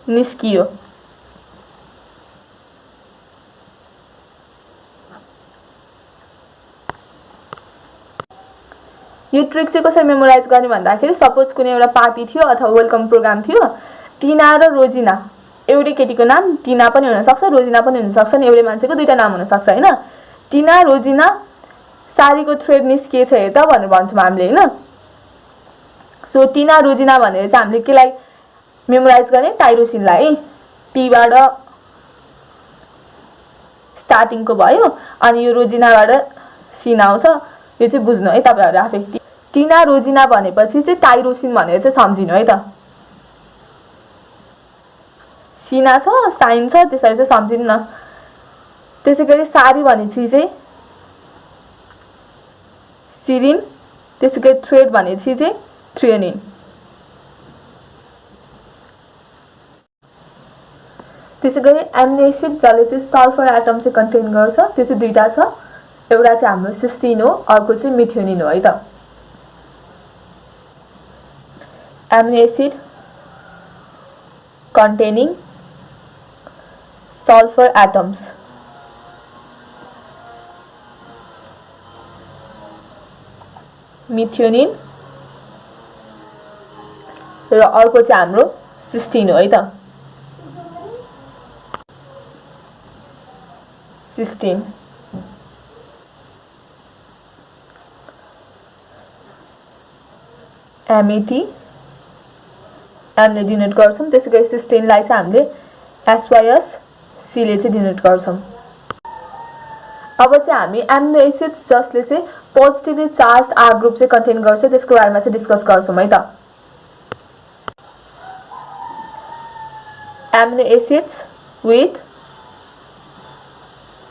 निस्कियो। यो ट्रिक चाहिँ कसरी मेमोराइज गर्ने भन्दाखेरि सपोज कुनै एउटा पार्टी थियो अथवा वेलकम प्रोग्राम थियो। टिना र रोजिना, एउटै केटीको नाम टिना पनि हुन सक्छ, रोजिना पनि हुन सक्छ नि, एउटै मान्छेको दुईटा नाम हुन सक्छ हैन। टिना रोजिना सारीको थ्रेड निस्किएछ हेर त भनेर भन्छौँ हामीले हैन। सो टिना रोजिना भनेर चाहिँ हामीले केलाई मेमोराइज गर्ने, टाइरोसिनलाई है। टीबाट स्टार्टिङको भयो अनि यो रोजिनाबाट सिन आउँछ, यो चाहिँ बुझ्नु है तपाईहरु आफै। टिना रोजिना भनेपछि चाहिँ टाइरोसिन भनेर चाहिँ सम्झिनु है त। सिना छ, साइन छ, त्यसरी चाहिँ सम्झिनु न। त्यसैगरी सारी भनेपछि चाहिँ सिरिन, त्यसैगरी थ्रेड भनेपछि चाहिँ थ्रियोनिन। त्यसैगरी एमिनो एसिड जसले चाहिँ सल्फर एटम चाहिँ कन्टेन गर्छ त्यो चाहिँ दुईटा छ। एउटा चाहिँ हाम्रो सिस्टिन हो, अर्को चाहिँ मिथ्योनिन हो है त। Amino acid containing sulfur atoms. Methionine र अर्को चाहिँ हाम्रो सिस्टिन हो है त। सिस्टिन MET हामीले डिनोट गर्छौं। त्यसैगरी सिस्टिनलाई चाहिँ हामीले SYS C ले चाहिँ डिनोट गर्छौं। अब चाहिँ हामी एमिनो एसिड्स जसले चाहिँ पोजिटिभली चार्ज्ड R ग्रुप चाहिँ कन्टेन गर्छ त्यसको बारेमा चाहिँ डिस्कस गर्छौं है त। Amino acids with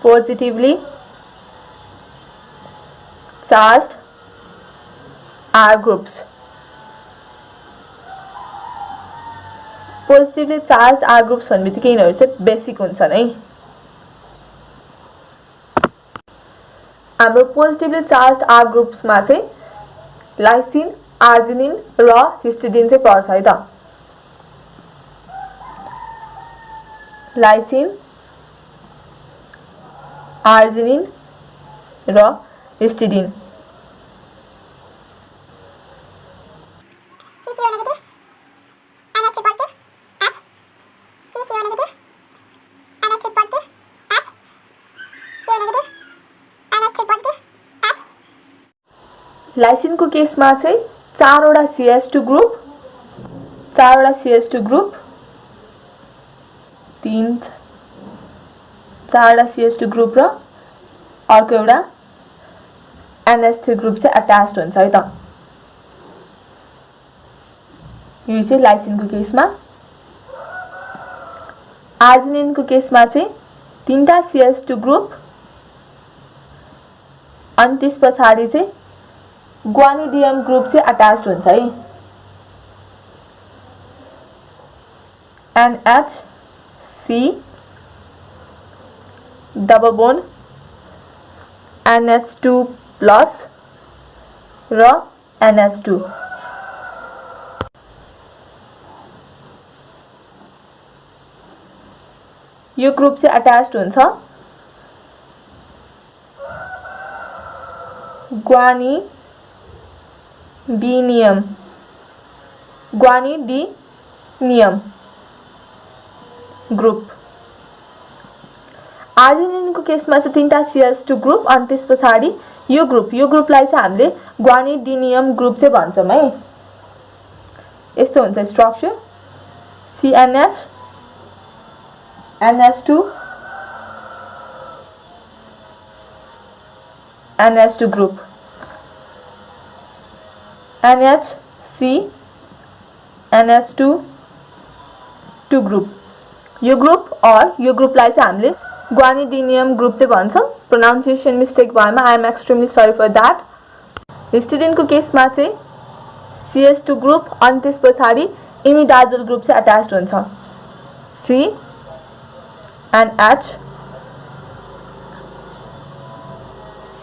positively charged R groups. Positively charged R groups भनेपछि यिनीहरु चाहिँ बेसिक हुन्छन् है। हाम्रो पोजिटिभली चार्ज्ड R ग्रुप्स मा चाहिँ लाइसिन, आर्जिनिन र हिस्टिडिन चाहिँ पर्छ है त। लाइसिन, आर्जिनिन र हिस्टिडिन। लाइसिनको केसमा चाहिँ चारवटा CH2 ग्रुप, चारवटा CH2 ग्रुप, चारवटा CH2 ग्रुप र अर्को एउटा NH3 ग्रुप चाहिँ अट्याच्ड हुन्छ है त। यो चाहिँ लाइसिनको केसमा। आर्जिनिनको केसमा चाहिँ तीनटा CH2 ग्रुप अनि त्यसपछि चाहिँ ग्वानिडियम ग्रुप चाहिँ अट्याच्ड हुन्छ है। NHC double bond NH2 plus र NH2। यो ग्रुप चाहिँ अट्याच्ड हुन्छ ग्वानिडिनियम ग्रुप। आर्जिनिनको केसमा चाहिँ तीनटा CH2 ग्रुप अनि त्यसपछि यो ग्रुपलाई चाहिँ हामीले ग्वानिडिनियम ग्रुप चाहिँ भन्छौं है। यस्तो हुन्छ structure CNH NH2 NH2 group NHC NH2 group. यो ग्रुप और यो ग्रुपलाई चाहिँ हामीले ग्वानिडिनियम ग्रुप चाहिँ भन्छौं। प्रोनाउन्सिएसन मिस्टेक भएमा I am extremely sorry for that. हिस्टिडिनको केसमा चाहिँ CH2 ग्रुप अनि त्यसपछि इमिडाजोल ग्रुप चाहिँ अट्याच्ड हुन्छ CNH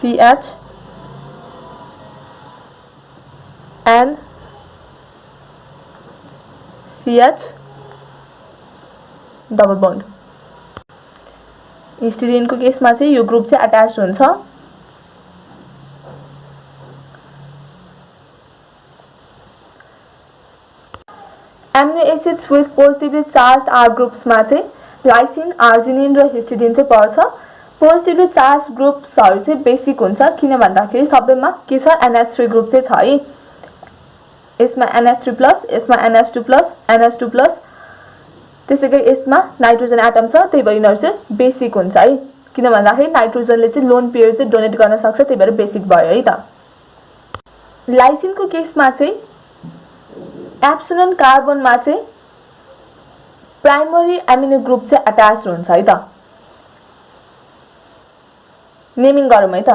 CH and CH double bond. हिस्टिडिनको केसमा चाहिँ यो ग्रुप चाहिँ अट्याच्ड हुन्छ amino acids with positively charged R ग्रुप्समा चाहिँ लाइसिन, आर्जिनिन र हिस्टिडिन चाहिँ पर्छ। पोजिटिभली चार्ज ग्रुप्सहरु चाहिँ बेसिक हुन्छ किन भन्दाखेरि सबैमा के छ NH3 ग्रुप चाहिँ छ है। यसमा NH3+, यसमा NH2+, NH2+, त्यसैगरी यसमा नाइट्रोजन एटम छ, त्यही भएर यिनीहरु चाहिँ बेसिक हुन्छ है। किन भन्दाखेरि नाइट्रोजनले चाहिँ लोन पेयर चाहिँ डोनेट गर्न सक्छ, त्यही भएर बेसिक भयो है त। लाइसिनको केसमा चाहिँ एप्सिलन कार्बनमा चाहिँ प्राइमरी एमिनो ग्रुप चाहिँ अट्याच्ड हुन्छ है त। नेमिङ गरौँ है त।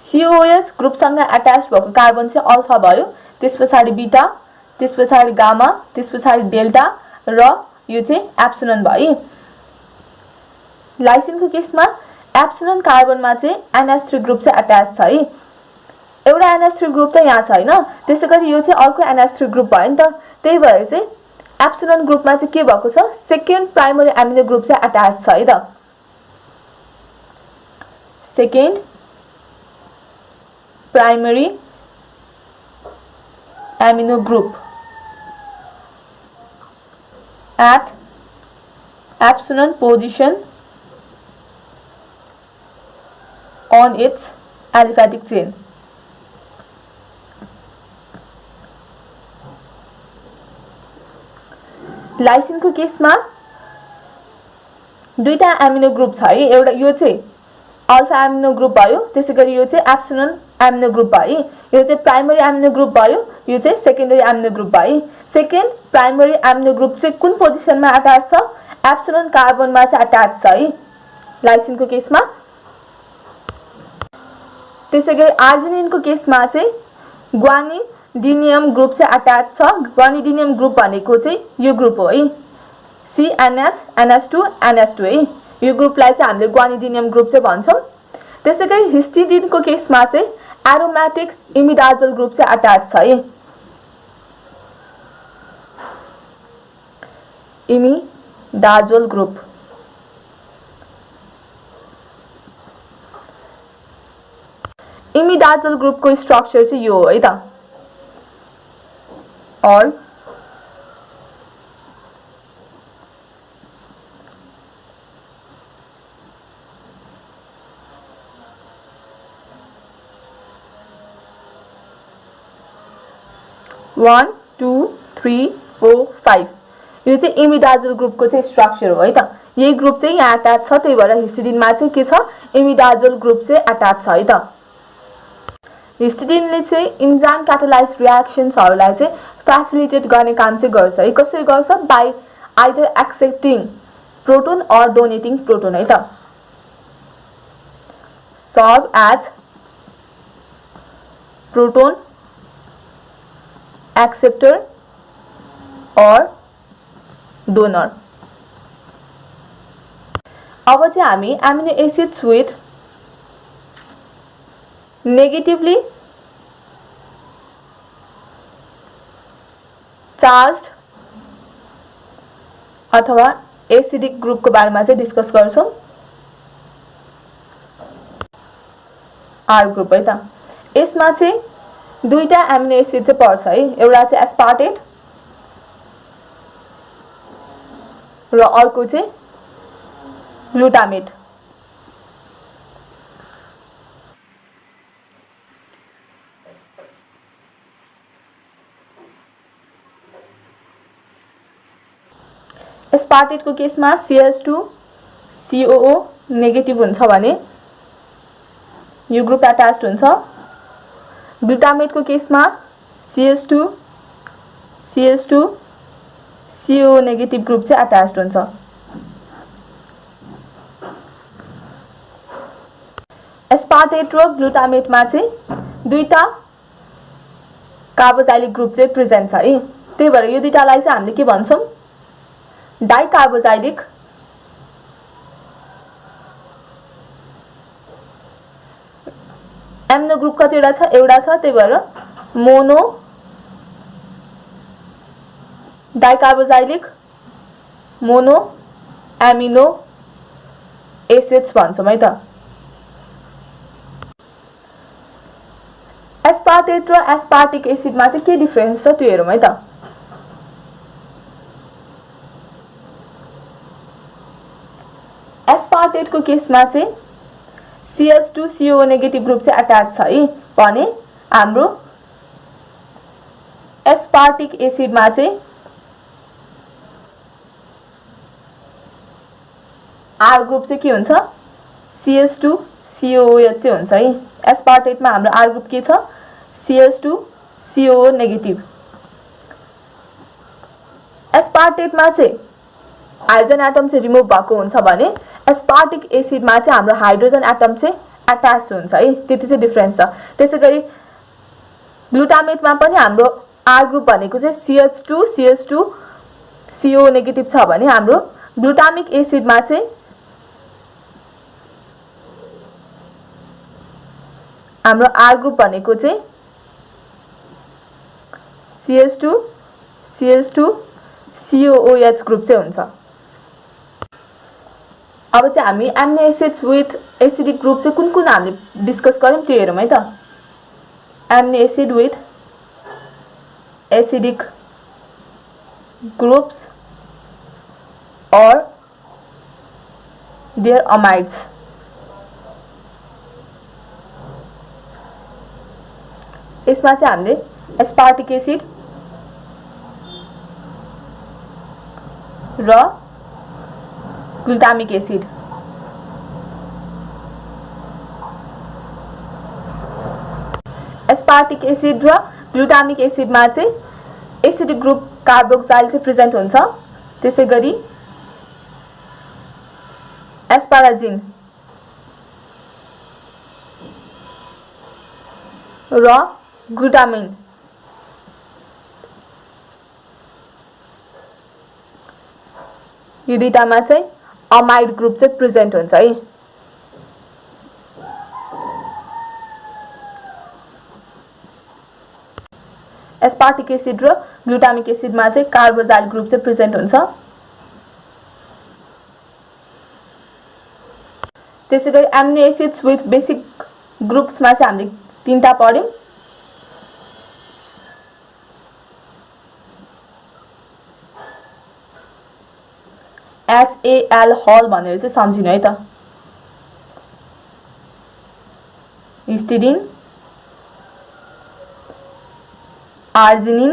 COH ग्रुपसँग अट्याच्ड भएको कार्बन चाहिँ अल्फा भयो, त्यसपछि बीटा, त्यसपछि गामा, त्यसपछि डेल्टा र यो चाहिँ एप्सिलन भयो। लाइसिनको केसमा एप्सिलन कार्बनमा चाहिँ NH3 ग्रुप चाहिँ अट्याच्ड छ है। एउटा NH3 ग्रुप त यहाँ छ हैन, त्यसैगरी यो चाहिँ अर्को NH3 ग्रुप भयो नि त। त्यही भएर चाहिँ एप्सिलन ग्रुपमा चाहिँ के भएको छ, सेकेन्ड प्राइमरी एमिनो ग्रुप चाहिँ अट्याच्ड छ है त। Second primary amino group at epsilon position on its aliphatic chain। लाइसिनको केसमा दुईटा एमिनो ग्रुप छ है। एउटा यो चाहिँ अल्फा एमिनो ग्रुप भयो, त्यसैगरी यो चाहिँ एप्सिलन एमिनो ग्रुप भयो। यो चाहिँ प्राइमरी एमिनो ग्रुप भयो, यो चाहिँ सेकेन्डरी एमिनो ग्रुप भयो। सेकेन्ड प्राइमरी एमिनो ग्रुप चाहिँ कुन पोजिसनमा अट्याच छ, एप्सिलन कार्बनमा चाहिँ अट्याच छ है लाइसिनको केसमा। त्यसैगरी आर्जिनिनको केसमा चाहिँ ग्वानिडिनियम ग्रुप चाहिँ अट्याच छ। ग्वानिडिनियम ग्रुप भनेको चाहिँ यो ग्रुप हो है, CNH NH2 NH2 है। यो ग्रुपलाई चाहिँ हामीले ग्वानिडिनियम ग्रुप चाहिँ भन्छौं। त्यसैगरी हिस्टिडिनको केसमा चाहिँ एरोमेटिक इमिडाजोल ग्रुप चाहिँ अट्याच छ है। Imidazole group. इमिडाजोल ग्रुपको स्ट्रक्चर चाहिँ यो हो है त। और 1 2 3 4 5 यो चाहिँ इमिडाजोल ग्रुपको चाहिँ स्ट्रक्चर हो है त। यही ग्रुप चाहिँ यहाँ अट्याच छ, त्यही भएर हिस्टिडिनमा चाहिँ के छ, इमिडाजोल ग्रुप चाहिँ अट्याच छ है त। हिस्टिडिनले चाहिँ इन्जाइम क्याटालाइज रियाक्सन्सहरूलाई चाहिँ फेसिलिटेट गर्ने काम चाहिँ गर्छ है। कसरी गर्छ? By either accepting proton or donating proton है त। सर्भ एज प्रोटोन एक्सेप्टर और डोनर। अब चाहिँ हामी amino acids with negatively charged अथवा एसिडिक ग्रुपको बारेमा चाहिँ डिस्कस गर्छौं। आर ग्रुप है त। यसमा चाहिँ दुईटा एमिनो एसिड चाहिँ पर्छ है। एउटा चाहिँ एस्पार्टेट र अर्को चाहिँ ग्लुटामेट। एस्पार्टेटको केसमा CH2 COO नेगेटिभ हुन्छ भने यो ग्रुप अट्याच्ड हुन्छ। ग्लुटामेटको केसमा CH2 COO नेगेटिभ ग्रुप चाहिँ अट्याच्ड हुन्छ। एस्पार्टेट र ग्लुटामेटमा चाहिँ दुईटा कार्बोक्सिलिक ग्रुप चाहिँ प्रेजेन्ट छ है। त्यही भएर यो दुईटालाई चाहिँ हामीले के भन्छौं? डाइकार्बोक्सिलिक एमिनो ग्रुप कतिवटा छ? एउटा छ। त्यही भएर mono dicarboxylic mono amino acids भन्छौं है त। एस्पार्टेट र एस्पार्टिक एसिडमा चाहिँ के डिफरेन्स छ त्यो हेरौँ है त। एस्पार्टेटको केसमा चाहिँ CH2 COO नेगेटिभ ग्रुप चाहिँ अट्याच छ है भने हाम्रो एस्पार्टिक एसिडमा चाहिँ आर ग्रुप चाहिँ के हुन्छ? CH2 COOH चाहिँ हुन्छ है। एस्पार्टेटमा हाम्रो आर ग्रुप के छ? CH2 COO negative. एस्पार्टेटमा चाहिँ हाइड्रोजन एटम चाहिँ रिमुभ भएको हुन्छ भने एस्पार्टिक एसिडमा चाहिँ हाम्रो हाइड्रोजन एटम चाहिँ अट्याच हुन्छ है। त्यति चाहिँ डिफरेन्स छ। त्यसैगरी ग्लुटामेटमा पनि हाम्रो आर ग्रुप भनेको चाहिँ CH2 COO नेगेटिभ छ भने हाम्रो ग्लुटामिक एसिडमा चाहिँ हाम्रो आर ग्रुप भनेको चाहिँ CH2 COOH ग्रुप चाहिँ हुन्छ। अब चाहिँ हामी amino acids with acidic group चाहिँ कुन कुन हामीले डिस्कस गर्यौं त्यो हेरौँ है त। Amino acid with acidic groups और देयर अमाइड्स। यसमा चाहिँ हामीले एस्पार्टिक एसिड र ग्लुटामिक एसिड एस्पार्टिक एसिड र ग्लुटामिक एसिडमा चाहिँ एसिडिक ग्रुप कार्बोक्सिल चाहिँ प्रेजेन्ट हुन्छ। त्यसैगरी एस्पाराजिन र ग्लुटामिन यो दुईटामा चाहिँ अमाइड ग्रुप चाहिँ प्रेजेन्ट हुन्छ है। एस्पार्टिक एसिड र ग्लुटामिक एसिडमा चाहिँ कार्बोक्सिल ग्रुप चाहिँ प्रेजेन्ट हुन्छ। त्यसैगरी एमिनो एसिड्स विथ बेसिक ग्रुप्समा चाहिँ हामीले तीनटा पढ्यौं। HAL हल भनेर चाहिँ सम्झिनु है त। हिस्टिडिन आर्जिनिन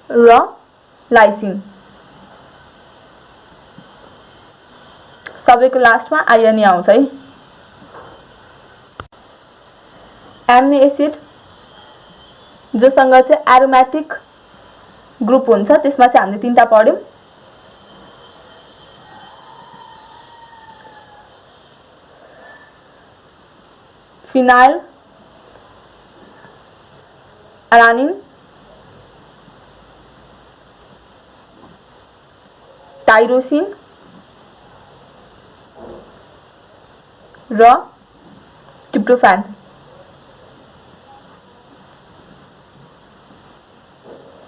र लाइसिन। सबैको लास्टमा आइएनए आउँछ है। एमिनो एसिड जोसँग चाहिँ एरोमेटिक ग्रुप हुन्छ त्यसमा चाहिँ हामीले तीनटा पढ्यौं। फिनाइल एलानिन, टाइरोसिन र ट्रिप्टोफान।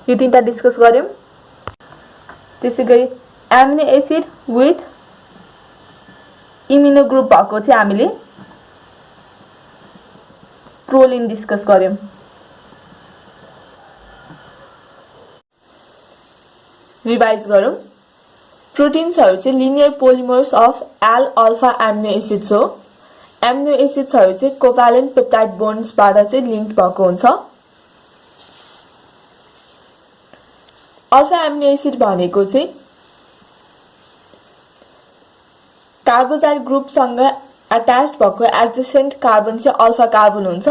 यो तीनटा डिस्कस गर्यौं। त्यसैगरी amino acid with immuno group भएको चाहिँ हामीले प्रोलिन डिस्कस गर्यौं। रिवाइज गरौँ। प्रोटिन्सहरु चाहिँ linear polymers of L alpha amino acids हो। एमिनो एसिड्सहरु चाहिँ कोभ्यालेन्ट पेप्टाइड बोन्ड्सबाट चाहिँ लिंक भएको हुन्छ। अल्फा एमिनो एसिड भनेको चाहिँ कार्बोजाइल ग्रुपसँग अट्याच्ड भएको एडजेसेन्ट कार्बन चाहिँ अल्फा कार्बन हुन्छ।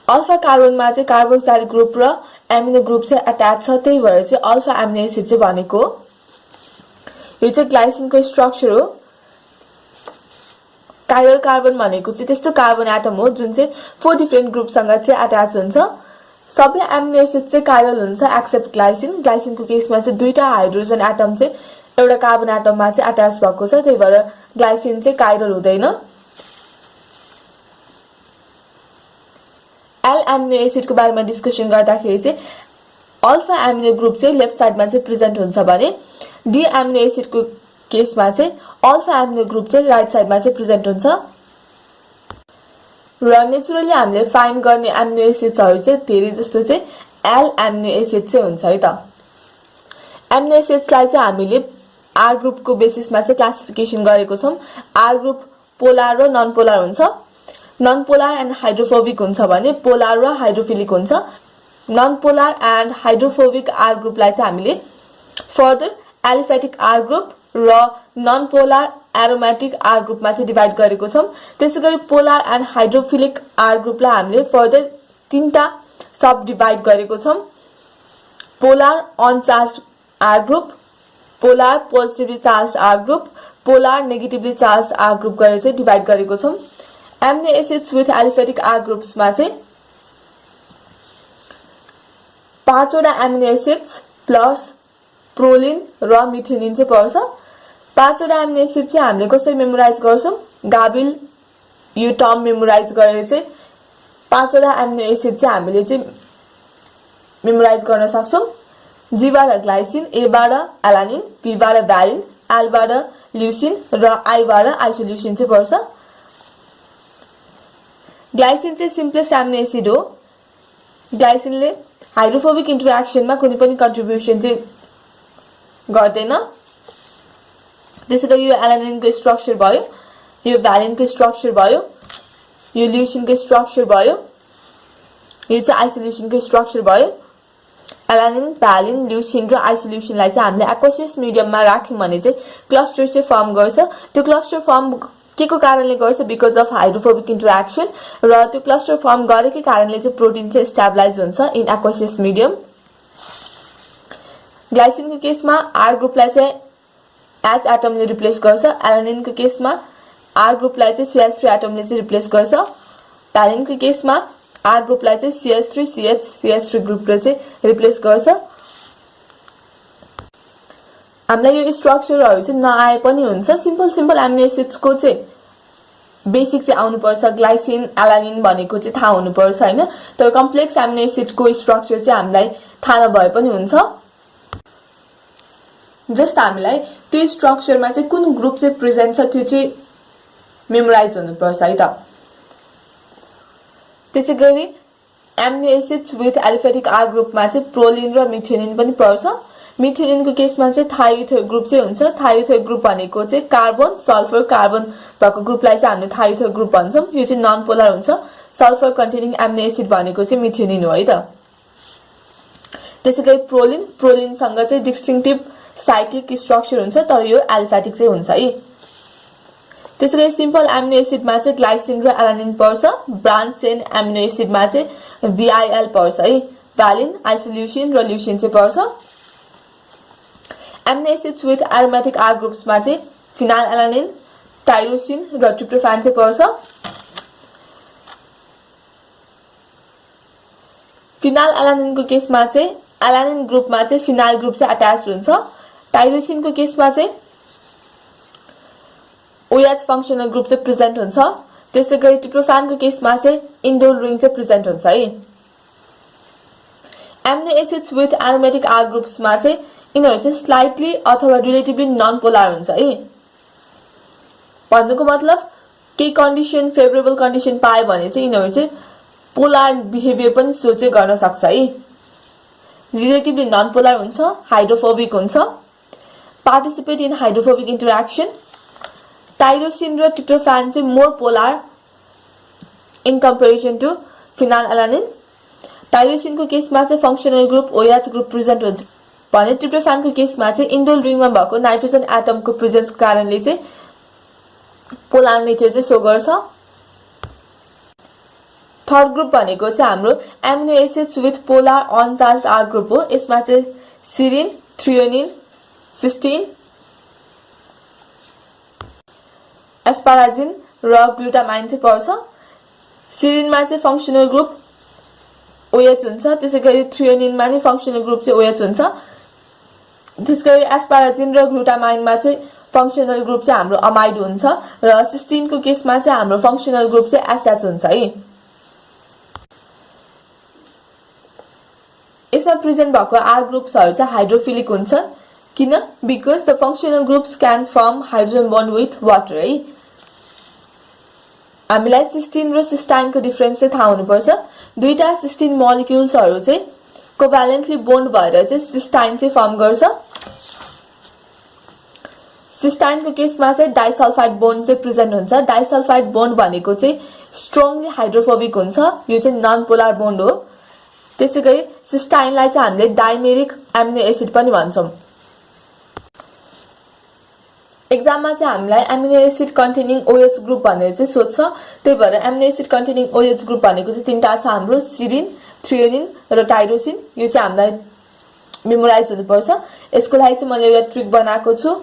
अल्फा कार्बनमा चाहिँ कार्बोजाइल ग्रुप र एमिनो ग्रुप चाहिँ अट्याच छ, त्यही भएर चाहिँ अल्फा एमिनो एसिड चाहिँ भनेको। यो चाहिँ ग्लाइसिनको स्ट्रक्चर हो। काइरल कार्बन भनेको चाहिँ त्यस्तो कार्बन एटम हो जुन चाहिँ 4 डिफरेन्ट ग्रुपसँग चाहिँ अट्याच हुन्छ। सबै एमिनो एसिड चाहिँ काइरल हुन्छ एक्सेप्ट ग्लाइसिन। ग्लाइसिनको केसमा चाहिँ दुईटा हाइड्रोजन एटम चाहिँ एउटा कार्बन एटममा चाहिँ अट्याच भएको छ, त्यही भएर ग्लाइसिन चाहिँ काइरल हुँदैन। एल एमिनो एसिडको बारेमा डिस्कसन गर्दाखेरि चाहिँ अल्फा एमिनो ग्रुप चाहिँ लेफ्ट साइडमा चाहिँ प्रेजेन्ट हुन्छ भने डी एमिनो एसिडको केसमा चाहिँ अल्फा एमिनो ग्रुप चाहिँ राइट साइडमा चाहिँ प्रेजेन्ट हुन्छ। र नेचुरली हामीले फाइन्ड गर्ने एमिनो एसिड्सहरु चाहिँ धेरै जस्तो चाहिँ एल एमिनो एसिड चाहिँ हुन्छ है त। एमिनो एसिड्सलाई चाहिँ हामीले आर ग्रुपको बेसिसमा चाहिँ क्लासिफिकेसन गरेको छौं। आर ग्रुप पोलर र नन पोलर हुन्छ। नन पोलर एन्ड हाइड्रोफोबिक हुन्छ भने पोलर र हाइड्रोफिलिक हुन्छ। Non polar and hydrophobic R ग्रुपलाई चाहिँ हामीले फर्दर एलिफेटिक आर ग्रुप र नन पोलर एरोमेटिक आर ग्रुपमा चाहिँ डिवाइड गरेको छौं। त्यसैगरी पोलर एन्ड हाइड्रोफिलिक आर ग्रुपलाई हामीले फर्दर तीनटा सब डिवाइड गरेको छौं। Polar uncharged R group, polar positively charged R group, polar negatively charged R group गरेर चाहिँ डिवाइड गरेको छौं। Amino acids with aliphatic R ग्रुप्समा चाहिँ 5 वटा एमिनो एसिड्स प्लस प्रोलिन र मिथेनिन चाहिँ पर्छ। 5 वटा एमिनो एसिड चाहिँ हामीले कसरी मेमोराइज गर्छौं? गाबिल यो टर्म मेमोराइज गरेर चाहिँ 5 वटा एमिनो एसिड चाहिँ हामीले चाहिँ मेमोराइज गर्न सक्छौं। जी बाट ग्लाइसिन, ए बाट एलानिन, पी बाट भ्यालिन, एल बाट ल्युसिन र आई बाट आइसोल्युसिन चाहिँ पर्छ। ग्लाइसिन चाहिँ सिम्पलेस्ट एमिनो एसिड हो। ग्लाइसिनले हाइड्रोफोबिक इन्टरेक्सनमा कुनै पनि कन्ट्रिब्युसन चाहिँ गर्दैन। त्यसैगरी यो एलानिनको स्ट्रक्चर भयो, यो भ्यालिनको स्ट्रक्चर भयो, यो ल्युसिनको स्ट्रक्चर भयो, यो चाहिँ आइसोल्युसिनको स्ट्रक्चर भयो। एलानिन, भ्यालिन, ल्युसिन र आइसोल्युसिनलाई चाहिँ हामीले एक्वेसियस मिडियममा राख्यौं भने चाहिँ क्लस्टर चाहिँ फर्म गर्छ। त्यो क्लस्टर फर्म केको कारणले गर्छ? Because of hydrophobic interaction. र त्यो क्लस्टर फर्म गरेकै कारणले चाहिँ प्रोटिन चाहिँ स्टेबलाइज हुन्छ इन एक्वेसियस मिडियम। ग्लाइसिनको केसमा आर ग्रुपलाई चाहिँ एच एटमले रिप्लेस गर्छ। एलानिनको केसमा आर ग्रुपलाई चाहिँ CH3 एटमले चाहिँ रिप्लेस गर्छ। भ्यालिनको केसमा आर ग्रुपलाई चाहिँ CH3 CH3 ग्रुपले चाहिँ रिप्लेस गर्छ। हामीलाई यो स्ट्रक्चरहरु चाहिँ नआए पनि हुन्छ। सिम्पल एमिनो एसिड्सको चाहिँ बेसिक चाहिँ आउनु पर्छ। ग्लाइसिन, एलानिन भनेको चाहिँ थाहा हुनु पर्छ हैन। तर कम्प्लेक्स एमिनो एसिडको स्ट्रक्चर चाहिँ हामीलाई थाहा नभए पनि हुन्छ। जस्ट हामीलाई त्यो स्ट्रक्चरमा चाहिँ कुन ग्रुप चाहिँ प्रेजेन्ट छ त्यो चाहिँ मेमोराइज हुनु पर्छ है त। त्यसैगरी amino acids with aliphatic R ग्रुपमा चाहिँ प्रोलिन र मिथेनिन पनि पर्छ। मिथेनिनको केसमा चाहिँ थाइरोथोर ग्रुप चाहिँ हुन्छ। थाइरोथोर ग्रुप भनेको चाहिँ कार्बन सल्फर कार्बन भएको ग्रुपलाई चाहिँ हामीले थाइरोथोर ग्रुप भन्छौं। यो चाहिँ नन पोलर हुन्छ। सल्फर कन्टेनिङ एमिनो एसिड भनेको चाहिँ मिथ्योनिन हो है त। त्यसैगरी प्रोलिन सँग चाहिँ डिस्टिंक्टिभ साइक्लिक स्ट्रक्चर हुन्छ तर यो एल्फेटिक चाहिँ हुन्छ है। त्यसैगरी सिम्पल एमिनो एसिडमा चाहिँ ग्लाइसिन र एलानिन पर्छ। ब्रान्च चेन एमिनो एसिडमा चाहिँ VIL पर्छ है। भ्यालिन, आइसोल्युसिन र ल्युसिन चाहिँ पर्छ। Amino acids with aromatic R ग्रुप्समा चाहिँ फिनाइल एलानिन, टाइरोसिन र ट्रिप्टोफान चाहिँ पर्छ। फिनाइल एलानिनको केसमा चाहिँ एलानिन ग्रुपमा चाहिँ फिनाइल ग्रुप चाहिँ अट्याच्ड हुन्छ। टाइरोसिनको केसमा चाहिँ OH फंक्शनल ग्रुप चाहिँ प्रेजेन्ट हुन्छ। त्यसैगरी ट्रिप्टोफानको केसमा चाहिँ इन्डोल रिङ चाहिँ प्रेजेन्ट हुन्छ है। Amino acids with aromatic R ग्रुप्समा चाहिँ यिनीहरू चाहिँ स्लाइटली अथवा रिलेटिभली नन पोलर हुन्छ है। भन्नुको मतलब केही कन्डिसन फेभरेबल कन्डिसन पायो भने चाहिँ यिनीहरू चाहिँ पोलर बिहेभियर पनि सो चाहिँ गर्न सक्छ है। रिलेटिभली नन पोलर हुन्छ, हाइड्रोफोबिक हुन्छ, participate in hydrophobic interaction. Tyrosine र ट्रिप्टोफान चाहिँ more polar in comparison to phenyl alanine. टाइरोसिनको केसमा चाहिँ functional group OH group present हुन्छ भने ट्रिप्टोफानको केसमा चाहिँ इन्डोल रिङमा भएको नाइट्रोजन एटमको प्रेजेन्सको कारणले चाहिँ पोलर नेचर चाहिँ सो गर्छ। थर्ड ग्रुप भनेको चाहिँ हाम्रो amino acids with polar अनचार्ज R group हो। यसमा चाहिँ सिरिन, थ्रियोनिन, सिस्टिन, एस्पाराजिन र ग्लुटामाइन चाहिँ पर्छ। सिरिनमा चाहिँ फंक्शनल ग्रुप OH हुन्छ। त्यसैगरी थ्रियोनिनमा नि फंक्शनल ग्रुप चाहिँ OH हुन्छ। त्यसैगरी एस्पाराजिन र ग्लुटामाइनमा चाहिँ फंक्शनल ग्रुप चाहिँ हाम्रो अमाइड हुन्छ र सिस्टिनको केसमा चाहिँ हाम्रो फंक्शनल ग्रुप चाहिँ SH हुन्छ है। यसमा प्रेजेन्ट भएको R ग्रुप्सहरु चाहिँ हाइड्रोफिलिक हुन्छ। किन? Because the functional groups can form hydrogen bond with water है। हामीलाई सिस्टिन र सिस्टाइनको डिफरेन्स चाहिँ थाहा हुनुपर्छ। दुईटा सिस्टिन मोलिक्युल्सहरु चाहिँ कोभ्यालेन्टली बोन्ड भएर चाहिँ सिस्टाइन चाहिँ फर्म गर्छ। सिस्टाइनको केसमा चाहिँ डाइसल्फाइड बोन्ड चाहिँ प्रेजेन्ट हुन्छ। डाइसल्फाइड बोन्ड भनेको चाहिँ स्ट्रङली हाइड्रोफोबिक हुन्छ। यो चाहिँ नन पोलर बोन्ड हो। त्यसैगरी सिस्टाइनलाई चाहिँ हामीले डाइमेरिक एमिनो एसिड पनि भन्छौं। एक्जाममा चाहिँ हामीलाई amino acid containing OH group भनेर चाहिँ सोध्छ। त्यही भएर amino acid containing OH group भनेको चाहिँ तीनटा छ हाम्रो सिरिन, थ्रियोनिन र टाइरोसिन। यो चाहिँ हामीलाई मेमोराइज हुनुपर्छ। यसको लागि चाहिँ मैले एउटा ट्रिक बनाएको छु।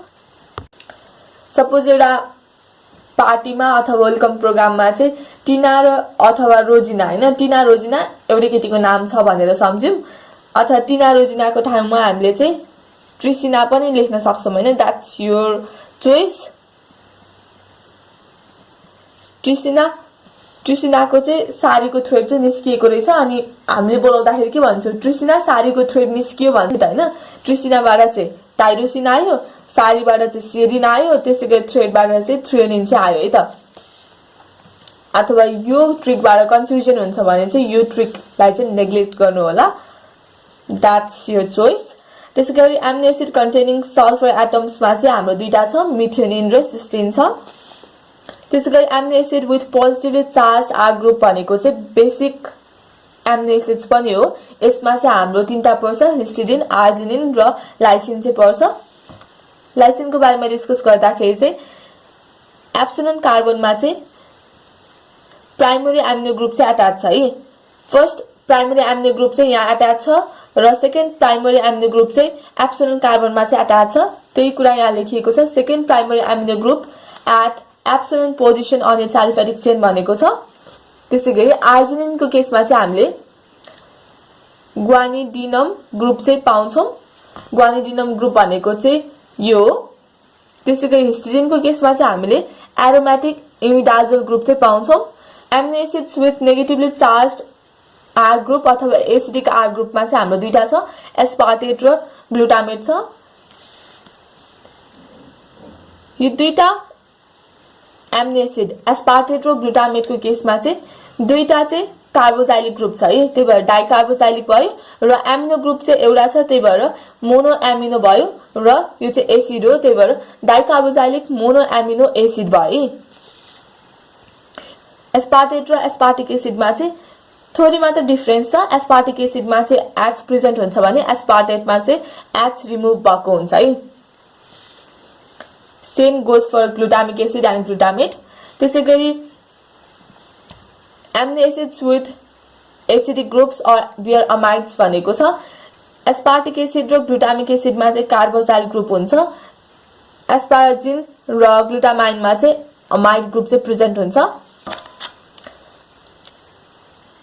सपोज एउटा पार्टीमा अथवा वेलकम प्रोग्राममा चाहिँ टिना र अथवा रोजिना हैन, टिना रोजिना एउटै केटीको नाम छ भनेर सम्झ्यौं। अथवा टिना रोजिनाको ठाउँमा हामीले चाहिँ ट्रिसिना पनि लेख्न सक्छौं हैन। That's your choice. ट्रिसिनाको चाहिँ सारीको थ्रेड चाहिँ निस्किएको रहेछ अनि हामीले बोलाउँदाखेरि के भन्छौं? ट्रिसिना सारीको थ्रेड निस्कियो भन्छ हैन। ट्रिसिनाबाट चाहिँ टाइरोसिन आयो, सारीबाट चाहिँ सिरिन आयो, त्यसैगरी थ्रेडबाट चाहिँ थ्रियोनिन चाहिँ आयो है त। अथवा यो ट्रिकबाट कन्फ्युजन हुन्छ भने चाहिँ यो ट्रिकलाई चाहिँ नेग्लेक्ट गर्नु होला। That's your choice. त्यसैगरी एमिनो एसिड कन्टेनिङ सल्फर एटम्समा चाहिँ हाम्रो दुईटा छ, मिथ्योनिन र सिस्टिन छ। त्यसैगरी amino acid with positively charge R group भनेको चाहिँ बेसिक एमिनो एसिड्स पनि हो। यसमा चाहिँ हाम्रो तीनटा पर्छ, हिस्टिडिन, आर्जिनिन र लाइसिन चाहिँ पर्छ। लाइसिनको बारेमा डिस्कस गर्दाखेरि चाहिँ एप्सिलोन कार्बनमा चाहिँ प्राइमरी एमिनो ग्रुप चाहिँ अट्याच छ है। फर्स्ट प्राइमरी एमिनो ग्रुप चाहिँ यहाँ अट्याच छ र सेकेन्ड प्राइमरी एमिनो ग्रुप चाहिँ एप्सिलोन कार्बनमा चाहिँ अट्याच छ। त्यही कुरा यहाँ लेखिएको छ, second primary amino group at epsilon position on its aliphatic chain भनेको छ। त्यसैगरी आर्जिनिनको केसमा चाहिँ हामीले ग्वानिडिनम ग्रुप चाहिँ पाउँछौं। ग्वानिडिनम ग्रुप भनेको चाहिँ यो हो। त्यसैगरी हिस्टिडिनको केसमा चाहिँ हामीले एरोमेटिक इमिडाजोल ग्रुप चाहिँ पाउँछौं। Amino acids with negatively charged R group अथवा एसिडिक R ग्रुपमा चाहिँ हाम्रो दुईटा छ, एस्पार्टेट र ग्लुटामेट छ। यो दुईटा एमिनो एसिड एस्पार्टेट र ग्लुटामेटको केसमा चाहिँ दुईटा चाहिँ कार्बोजाइलिक ग्रुप छ है। त्यही भएर डाइकार्बोजाइलिक भयो र एमिनो ग्रुप चाहिँ एउटा छ, त्यही भएर मोनो एमिनो भयो र यो चाहिँ एसिड हो। त्यही भएर डाइकार्बोजाइलिक मोनो एमिनो एसिड भयो। एस्पार्टेट र एस्पार्टिक एसिडमा चाहिँ थोरै मात्र डिफरेन्स छ। एस्पार्टिक एसिडमा चाहिँ एच प्रेजेन्ट हुन्छ भने एस्पार्टेटमा चाहिँ एच रिमुभ भएको हुन्छ है। Same goes for glutamic acid and glutamate. त्यसैगरी amino acids with acidic groups or their amides भनेको छ। एस्पार्टिक एसिड र ग्लुटामिक एसिडमा चाहिँ कार्बोक्सिल ग्रुप हुन्छ। एस्पाराजिन र ग्लुटामाइनमा चाहिँ अमाइड ग्रुप चाहिँ प्रेजेन्ट हुन्छ।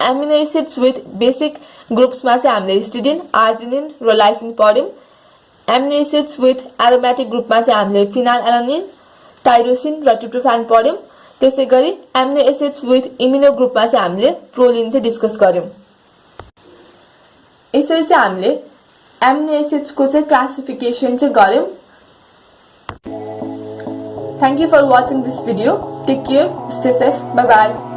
एमिनो एसिड्स विथ बेसिक ग्रुप्समा चाहिँ हामीले हिस्टिडिन, आर्जिनिन र लाइसिन पढ्यौं। एमिनो एसिड्स विथ एरोमेटिक ग्रुपमा चाहिँ हामीले फिनाइल एलानिन, टाइरोसिन र ट्रिप्टोफान पढ्यौं। त्यसैगरी एमिनो एसिड्स विथ इमिनो ग्रुपमा चाहिँ हामीले प्रोलिन चाहिँ डिस्कस गर्यौं। यसरी चाहिँ हामीले एमिनो एसिड्सको चाहिँ क्लासिफिकेसन चाहिँ गर्यौं। Thank you for watching this video. Take care, stay safe, bye bye.